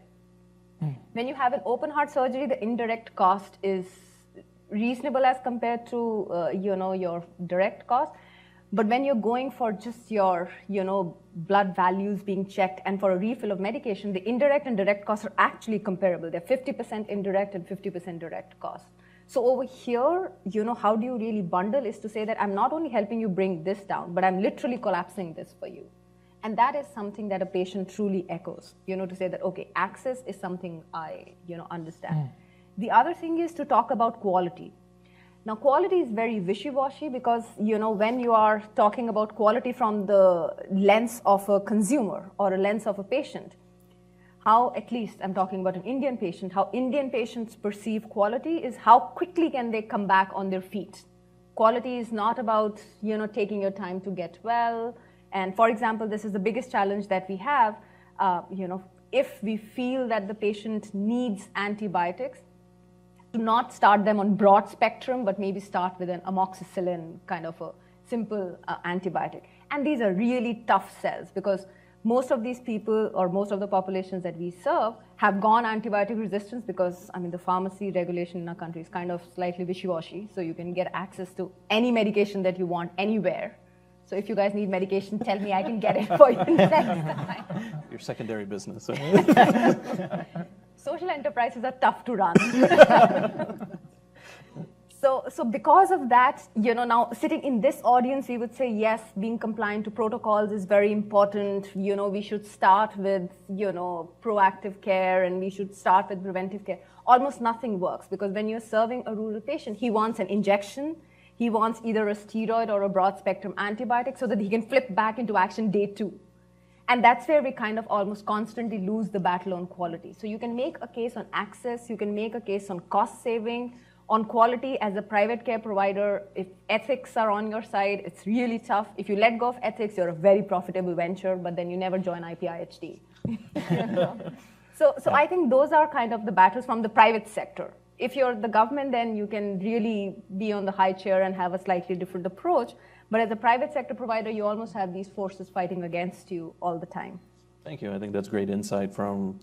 When you have an open heart surgery, the indirect cost is reasonable as compared to your direct cost. But when you're going for just your blood values being checked and for a refill of medication, the indirect and direct costs are actually comparable. They're 50% indirect and 50% direct cost. So over here, how do you really bundle is to say that I'm not only helping you bring this down, but I'm literally collapsing this for you. And that is something that a patient truly echoes, to say that, okay, access is something I, understand. The other thing is to talk about quality. Now, quality is very wishy-washy because, when you are talking about quality from the lens of a consumer or a lens of a patient, how, at least I'm talking about an Indian patient, how Indian patients perceive quality is how quickly can they come back on their feet. Quality is not about, taking your time to get well. And for example, this is the biggest challenge that we have, if we feel that the patient needs antibiotics, to not start them on broad spectrum, but maybe start with an amoxicillin kind of a simple antibiotic. And these are really tough sells because most of these people or most of the populations that we serve have gone antibiotic resistance because, the pharmacy regulation in our country is kind of slightly wishy-washy. So you can get access to any medication that you want anywhere. So if you guys need medication, tell me, I can get it for you next time. Your secondary business. Social enterprises are tough to run. So because of that, now sitting in this audience, we would say, yes, being compliant to protocols is very important. We should start with, proactive care and we should start with preventive care. Almost nothing works because when you're serving a rural patient, he wants an injection. He wants either a steroid or a broad spectrum antibiotic so that he can flip back into action day 2. And that's where we kind of almost constantly lose the battle on quality. So you can make a case on access, you can make a case on cost saving, on quality as a private care provider. If ethics are on your side, it's really tough. If you let go of ethics, you're a very profitable venture, but then you never join IPIHD. So I think those are kind of the battles from the private sector. If you're the government, then you can really be on the high chair and have a slightly different approach. But as a private sector provider, you almost have these forces fighting against you all the time. Thank you. I think that's great insight from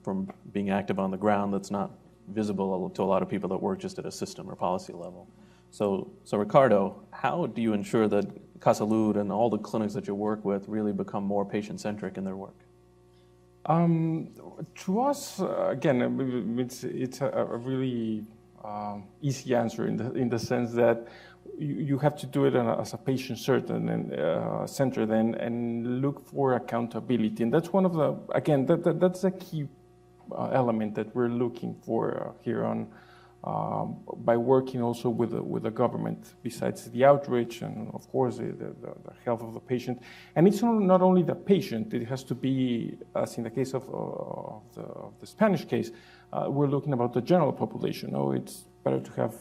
being active on the ground that's not visible to a lot of people that work just at a system or policy level. So Ricardo, how do you ensure that Casa Lud and all the clinics that you work with really become more patient-centric in their work? To us, again, it's a really easy answer in the sense that you have to do it as a patient-centered and look for accountability. And that's one of the, again, that's a key element that we're looking for here on by working also with the government, besides the outreach and, of course, the health of the patient. And it's not only the patient, it has to be, as in the case of the Spanish case, we're looking about the general population. It's better to have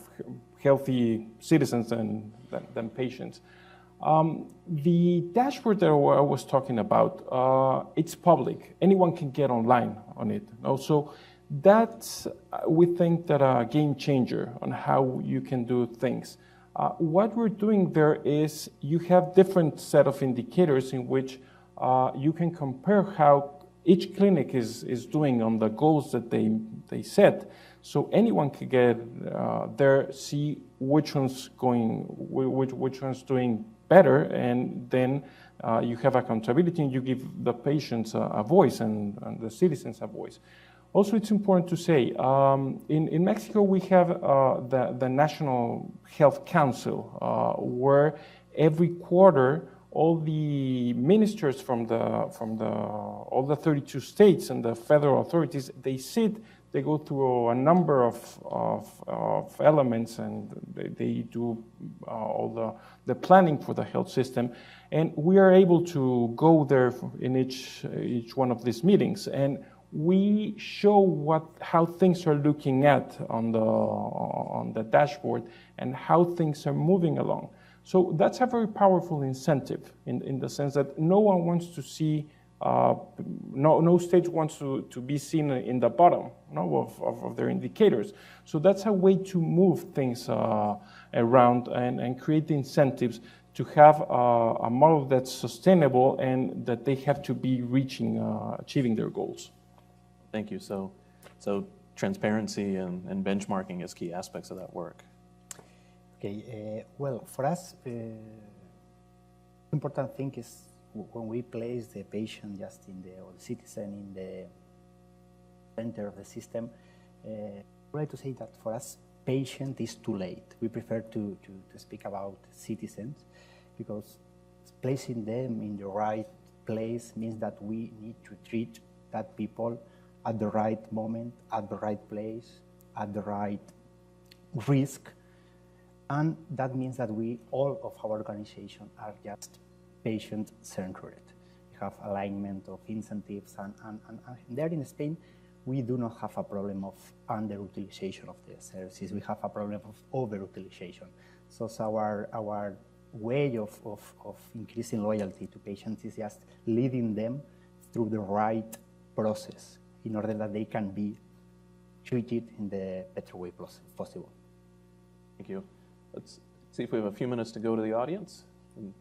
healthy citizens than patients. The dashboard that I was talking about, it's public. Anyone can get online on it. Also, that's, we think, that a game changer on how you can do things. What we're doing there is you have different set of indicators in which you can compare how each clinic is doing on the goals that they set. So anyone can get there, see which one's doing better, and then you have accountability and you give the patients a voice and the citizens a voice. Also, it's important to say, in Mexico we have the National Health Council, where every quarter all the ministers from all the 32 states and the federal authorities, they go through a number of elements, and they do all the planning for the health system. And we are able to go there in each one of these meetings, and we show how things are looking at on the dashboard and how things are moving along. So that's a very powerful incentive in the sense that no one wants to see no stage wants to be seen in the bottom of their indicators. So that's a way to move things around and create the incentives to have a model that's sustainable and that they have to be achieving their goals. Thank you. So transparency and benchmarking is key aspects of that work. Okay, well, for us, the important thing is when we place the patient or the citizen in the center of the system, I would like to say that for us, patient is too late. We prefer to speak about citizens because placing them in the right place means that we need to treat that people at the right moment, at the right place, at the right risk. And that means that all of our organization are just patient-centered. We have alignment of incentives, and there in Spain, we do not have a problem of underutilization of the services. We have a problem of overutilization. So our way of increasing loyalty to patients is just leading them through the right process in order that they can be treated in the better way possible. Thank you. Let's see if we have a few minutes to go to the audience. And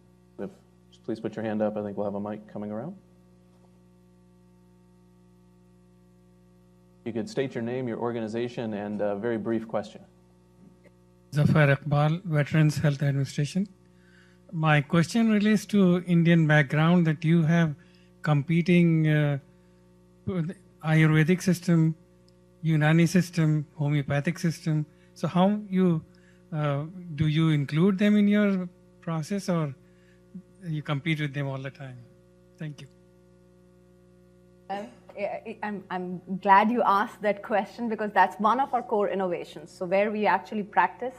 just please put your hand up. I think we'll have a mic coming around. You could state your name, your organization, and a very brief question. Zafar Iqbal, Veterans Health Administration. My question relates to Indian background that you have competing Ayurvedic system, Unani system, homeopathic system. So how do you include them in your process, or you compete with them all the time? Thank you. I'm glad you asked that question because that's one of our core innovations. So where we actually practice,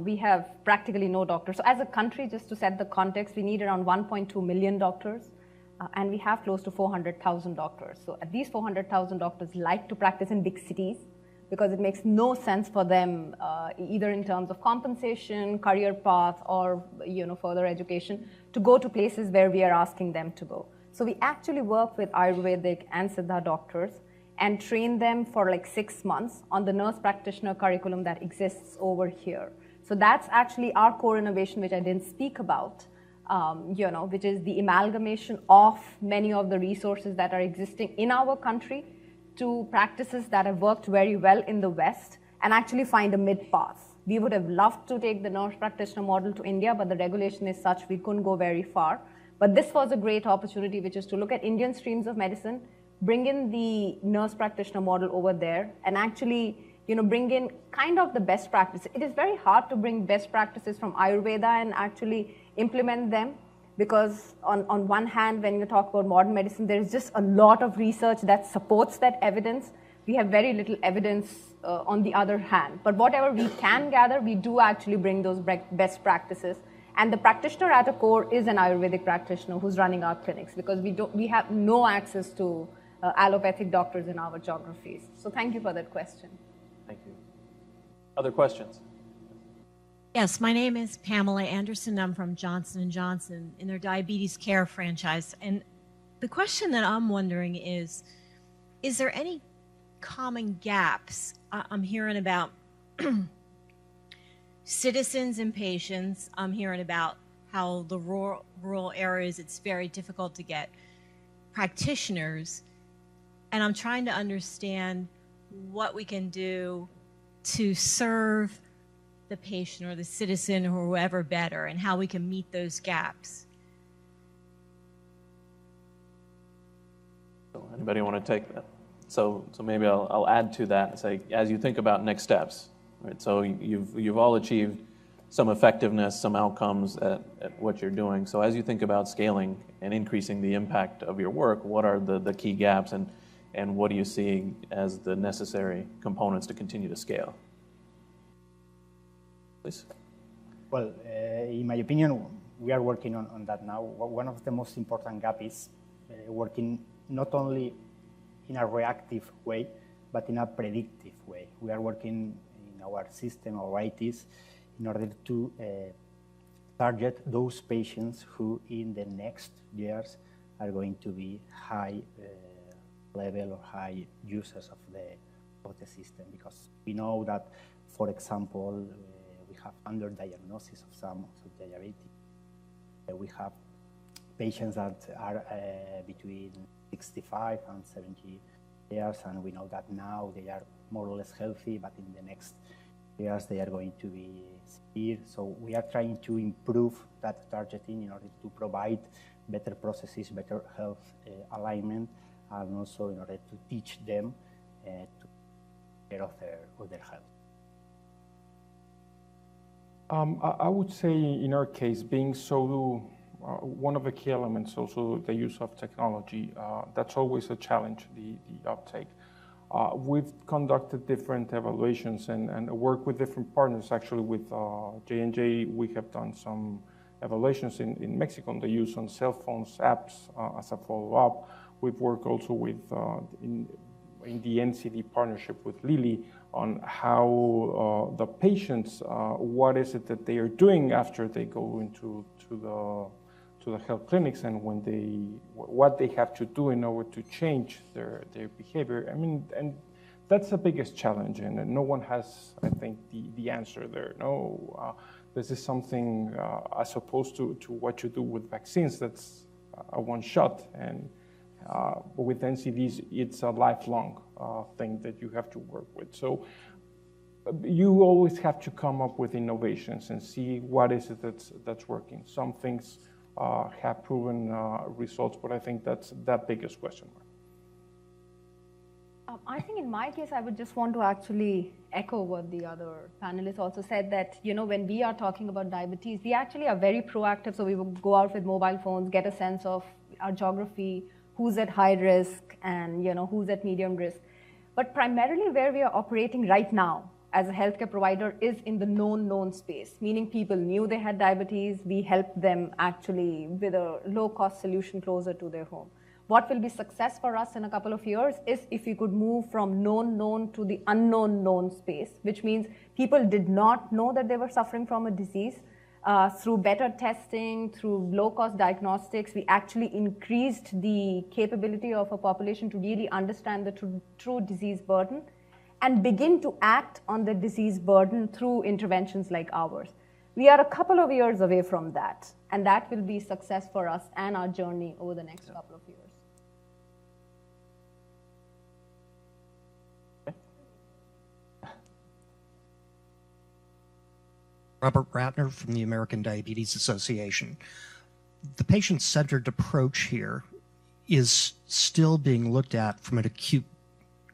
we have practically no doctors. So as a country, just to set the context, we need around 1.2 million doctors, and we have close to 400,000 doctors. So these 400,000 doctors like to practice in big cities because it makes no sense for them, either in terms of compensation, career path, or further education, to go to places where we are asking them to go. So we actually work with Ayurvedic and Siddha doctors and train them for like 6 months on the nurse practitioner curriculum that exists over here. So that's actually our core innovation, which I didn't speak about, which is the amalgamation of many of the resources that are existing in our country to practices that have worked very well in the West and actually find a mid-path. We would have loved to take the nurse practitioner model to India, but the regulation is such we couldn't go very far. But this was a great opportunity, which is to look at Indian streams of medicine, bring in the nurse practitioner model over there, and actually bring in kind of the best practice. It is very hard to bring best practices from Ayurveda and actually implement them because on one hand, when you talk about modern medicine, there is just a lot of research that supports that evidence. We have very little evidence on the other hand. But whatever we can gather, we do actually bring those best practices. And the practitioner at a core is an Ayurvedic practitioner who's running our clinics because we have no access to allopathic doctors in our geographies. So thank you for that question. Thank you. Other questions? Yes, my name is Pamela Anderson. I'm from Johnson & Johnson in their diabetes care franchise. And the question that I'm wondering is there any common gaps? I'm hearing about citizens and patients. I'm hearing about how the rural areas, it's very difficult to get practitioners. And I'm trying to understand what we can do to serve the patient or the citizen or whoever better and how we can meet those gaps. So anybody want to take that? So maybe I'll add to that and say, as you think about next steps, right? So you've all achieved some effectiveness, some outcomes at what you're doing. So as you think about scaling and increasing the impact of your work, what are the key gaps and what do you see as the necessary components to continue to scale? Please. Well, in my opinion, we are working on that now. One of the most important gaps is working not only in a reactive way, but in a predictive way. We are working in our system, our ITs, in order to target those patients who in the next years are going to be high level or high users of the system, because we know that, for example, we have underdiagnosis of some diabetes. We have patients that are between 65 and 70 years, and we know that now they are more or less healthy, but in the next years they are going to be severe. So we are trying to improve that targeting in order to provide better processes, better health alignment, and also in order to teach them to take care of their health. I would say in our case, being so one of the key elements, also the use of technology, that's always a challenge, the uptake. We've conducted different evaluations and worked with different partners. Actually, with J&J, we have done some evaluations in Mexico on the use on cell phones, apps as a follow-up. We've worked also with in the NCD partnership with Lilly on how the patients, what is it that they are doing after they go into the health clinics, and when what they have to do in order to change their behavior. I mean, and that's the biggest challenge, and no one has, I think, the answer there. No, this is something as opposed to what you do with vaccines. That's a one shot, and with NCDs, it's a lifelong thing that you have to work with. So you always have to come up with innovations and see what is it that's working. Some things have proven results, but I think that's that biggest question mark. I think in my case, I would just want to actually echo what the other panelists also said, that, you know, when we are talking about diabetes, we actually are very proactive. So we will go out with mobile phones, get a sense of our geography, who's at high risk, and, you know, who's at medium risk. But primarily where we are operating right now as a healthcare provider is in the known space, meaning people knew they had diabetes. We helped them actually with a low-cost solution closer to their home. What will be success for us in a couple of years is if we could move from known to the unknown space, which means people did not know that they were suffering from a disease. Through better testing, through low-cost diagnostics, we actually increased the capability of a population to really understand the true disease burden and begin to act on the disease burden through interventions like ours. We are a couple of years away from that, and that will be success for us and our journey over the next couple of years. Robert Ratner from the American Diabetes Association. The patient-centered approach here is still being looked at from an acute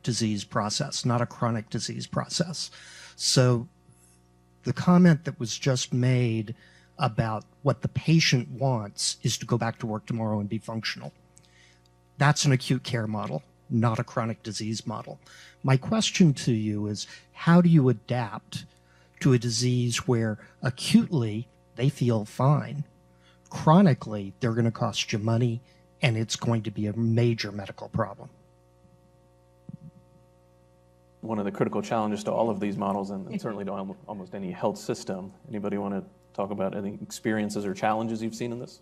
disease process, not a chronic disease process. So the comment that was just made about what the patient wants is to go back to work tomorrow and be functional. That's an acute care model, not a chronic disease model. My question to you is, how do you adapt to a disease where acutely they feel fine, chronically they're going to cost you money, and it's going to be a major medical problem? One of the critical challenges to all of these models, and certainly to almost any health system. Anybody want to talk about any experiences or challenges you've seen in this?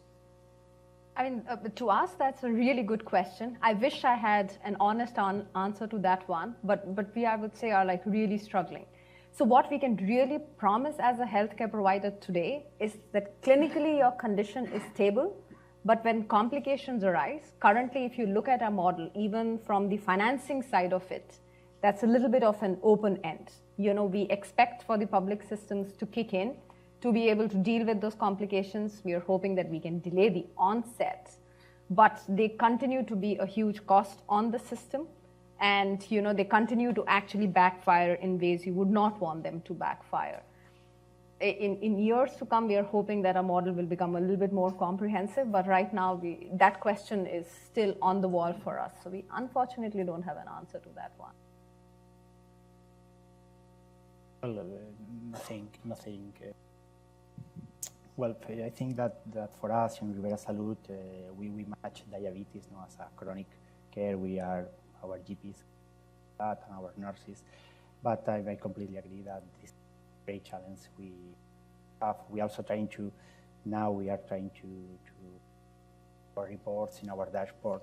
I mean, to us, that's a really good question. I wish I had an honest answer to that one, but we, I would say, are like really struggling. So what we can really promise as a healthcare provider today is that clinically your condition is stable, but when complications arise, currently if you look at our model, even from the financing side of it, that's a little bit of an open end. You know, we expect for the public systems to kick in to be able to deal with those complications. We are hoping that we can delay the onset, but they continue to be a huge cost on the system. And, you know, they continue to actually backfire in ways you would not want them to backfire. In years to come, we are hoping that our model will become a little bit more comprehensive, but right now that question is still on the wall for us. So we unfortunately don't have an answer to that one. Well, nothing. Well, I think that for us in Rivera Salud, we match diabetes now as a chronic care. We are our GPs that and our nurses, but I completely agree that this is a great challenge we have. We also trying to now we are trying to our reports, in our dashboards,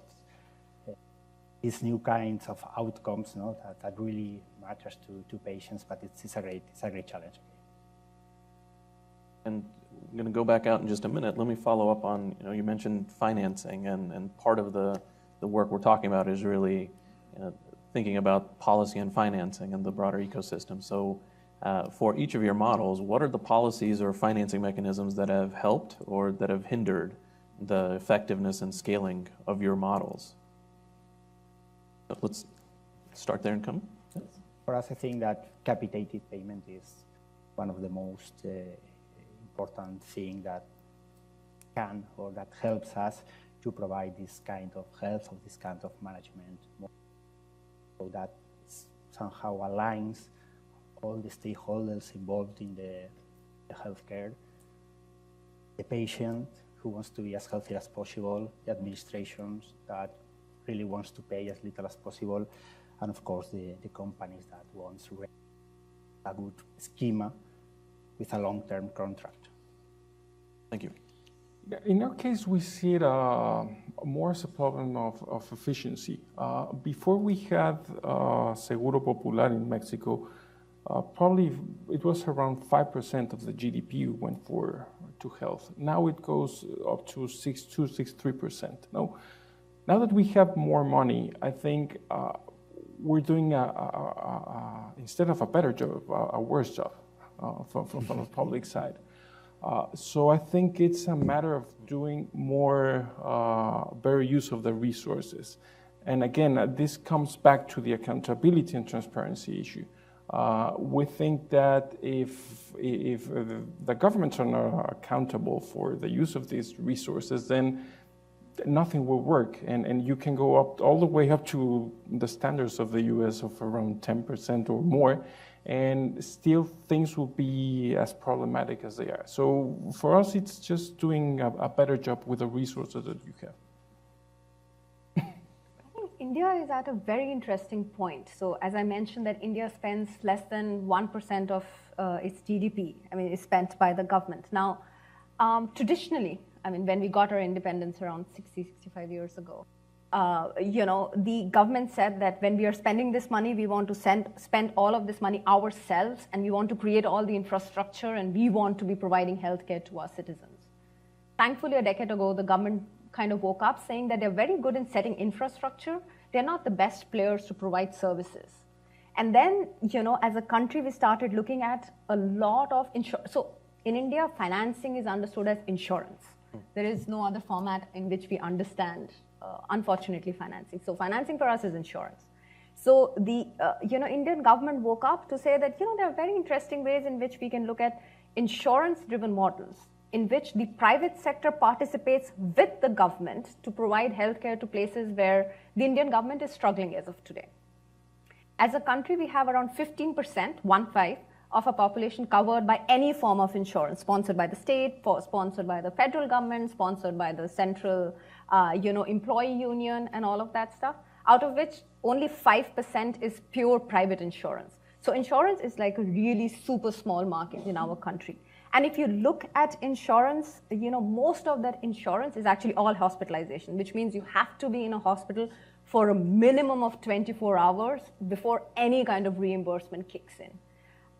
these new kinds of outcomes, that really matters to patients, but it's a great challenge. And I'm going to go back out in just a minute. Let me follow up on, you mentioned financing, and part of the work we're talking about is really thinking about policy and financing and the broader ecosystem. So for each of your models, what are the policies or financing mechanisms that have helped or that have hindered the effectiveness and scaling of your models? Let's start there and come. For us, I think that capitated payment is one of the most important thing that can or that helps us to provide this kind of health or this kind of management, so that somehow aligns all the stakeholders involved in the healthcare, the patient who wants to be as healthy as possible, the administrations that really wants to pay as little as possible, and of course the companies that wants a good schema with a long-term contract. Thank you. In our case, we see it more as a problem of efficiency. Before we had Seguro Popular in Mexico, probably it was around 5% of the GDP went to health. Now it goes up to 6.3%. Now that we have more money, I think we're doing instead of a better job, a worse job from the public side. So I think it's a matter of doing more better use of the resources. And again, this comes back to the accountability and transparency issue. We think that if the governments are not accountable for the use of these resources, then nothing will work. And you can go up all the way up to the standards of the US of around 10% or more, and still things will be as problematic as they are. So for us, it's just doing a better job with the resources that you have. I think India is at a very interesting point. So as I mentioned, that India spends less than 1% of its GDP, is spent by the government. Now, traditionally, when we got our independence around 60, 65 years ago, the government said that when we are spending this money, we want to spend all of this money ourselves, and we want to create all the infrastructure, and we want to be providing healthcare to our citizens. Thankfully, a decade ago, the government kind of woke up saying that they're very good in setting infrastructure. They're not the best players to provide services. And then, as a country, we started looking at a lot of insurance. So in India, financing is understood as insurance. There is no other format in which we understand, unfortunately, financing. So financing for us is insurance. So the Indian government woke up to say that there are very interesting ways in which we can look at insurance-driven models, in which the private sector participates with the government to provide healthcare to places where the Indian government is struggling as of today. As a country, we have around 15%, 1/5, of a population covered by any form of insurance, sponsored by the state, sponsored by the federal government, sponsored by the central, employee union, and all of that stuff, out of which only 5% is pure private insurance. So insurance is like a really super small market in our country. And if you look at insurance, most of that insurance is actually all hospitalization, which means you have to be in a hospital for a minimum of 24 hours before any kind of reimbursement kicks in.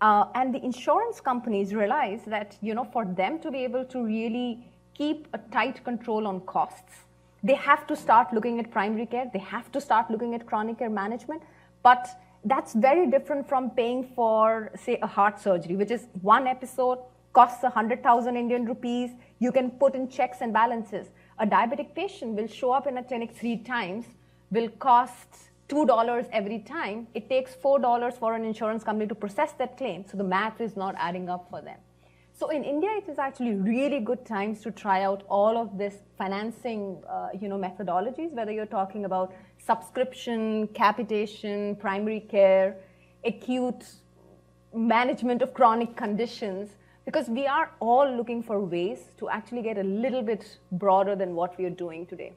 And the insurance companies realize that, for them to be able to really keep a tight control on costs, they have to start looking at primary care, they have to start looking at chronic care management, but that's very different from paying for, say, a heart surgery, which is one episode, costs 100,000 Indian rupees, you can put in checks and balances. A diabetic patient will show up in a clinic 3 times, will cost $2 every time. It takes $4 for an insurance company to process that claim, so the math is not adding up for them. So in India, it is actually really good times to try out all of this financing methodologies, whether you're talking about subscription, capitation, primary care, acute management of chronic conditions, because we are all looking for ways to actually get a little bit broader than what we are doing today.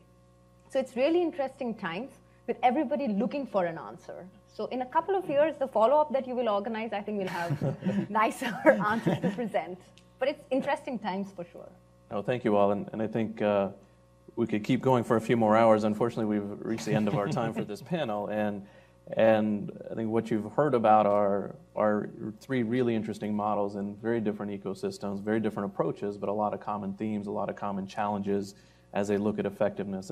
So it's really interesting times with everybody looking for an answer. So in a couple of years, the follow-up that you will organize, I think we'll have nicer answers to present. But it's interesting times for sure. Oh, thank you all. And I think we could keep going for a few more hours. Unfortunately, we've reached the end of our time for this panel, and I think what you've heard about are three really interesting models in very different ecosystems, very different approaches, but a lot of common themes, a lot of common challenges as they look at effectiveness.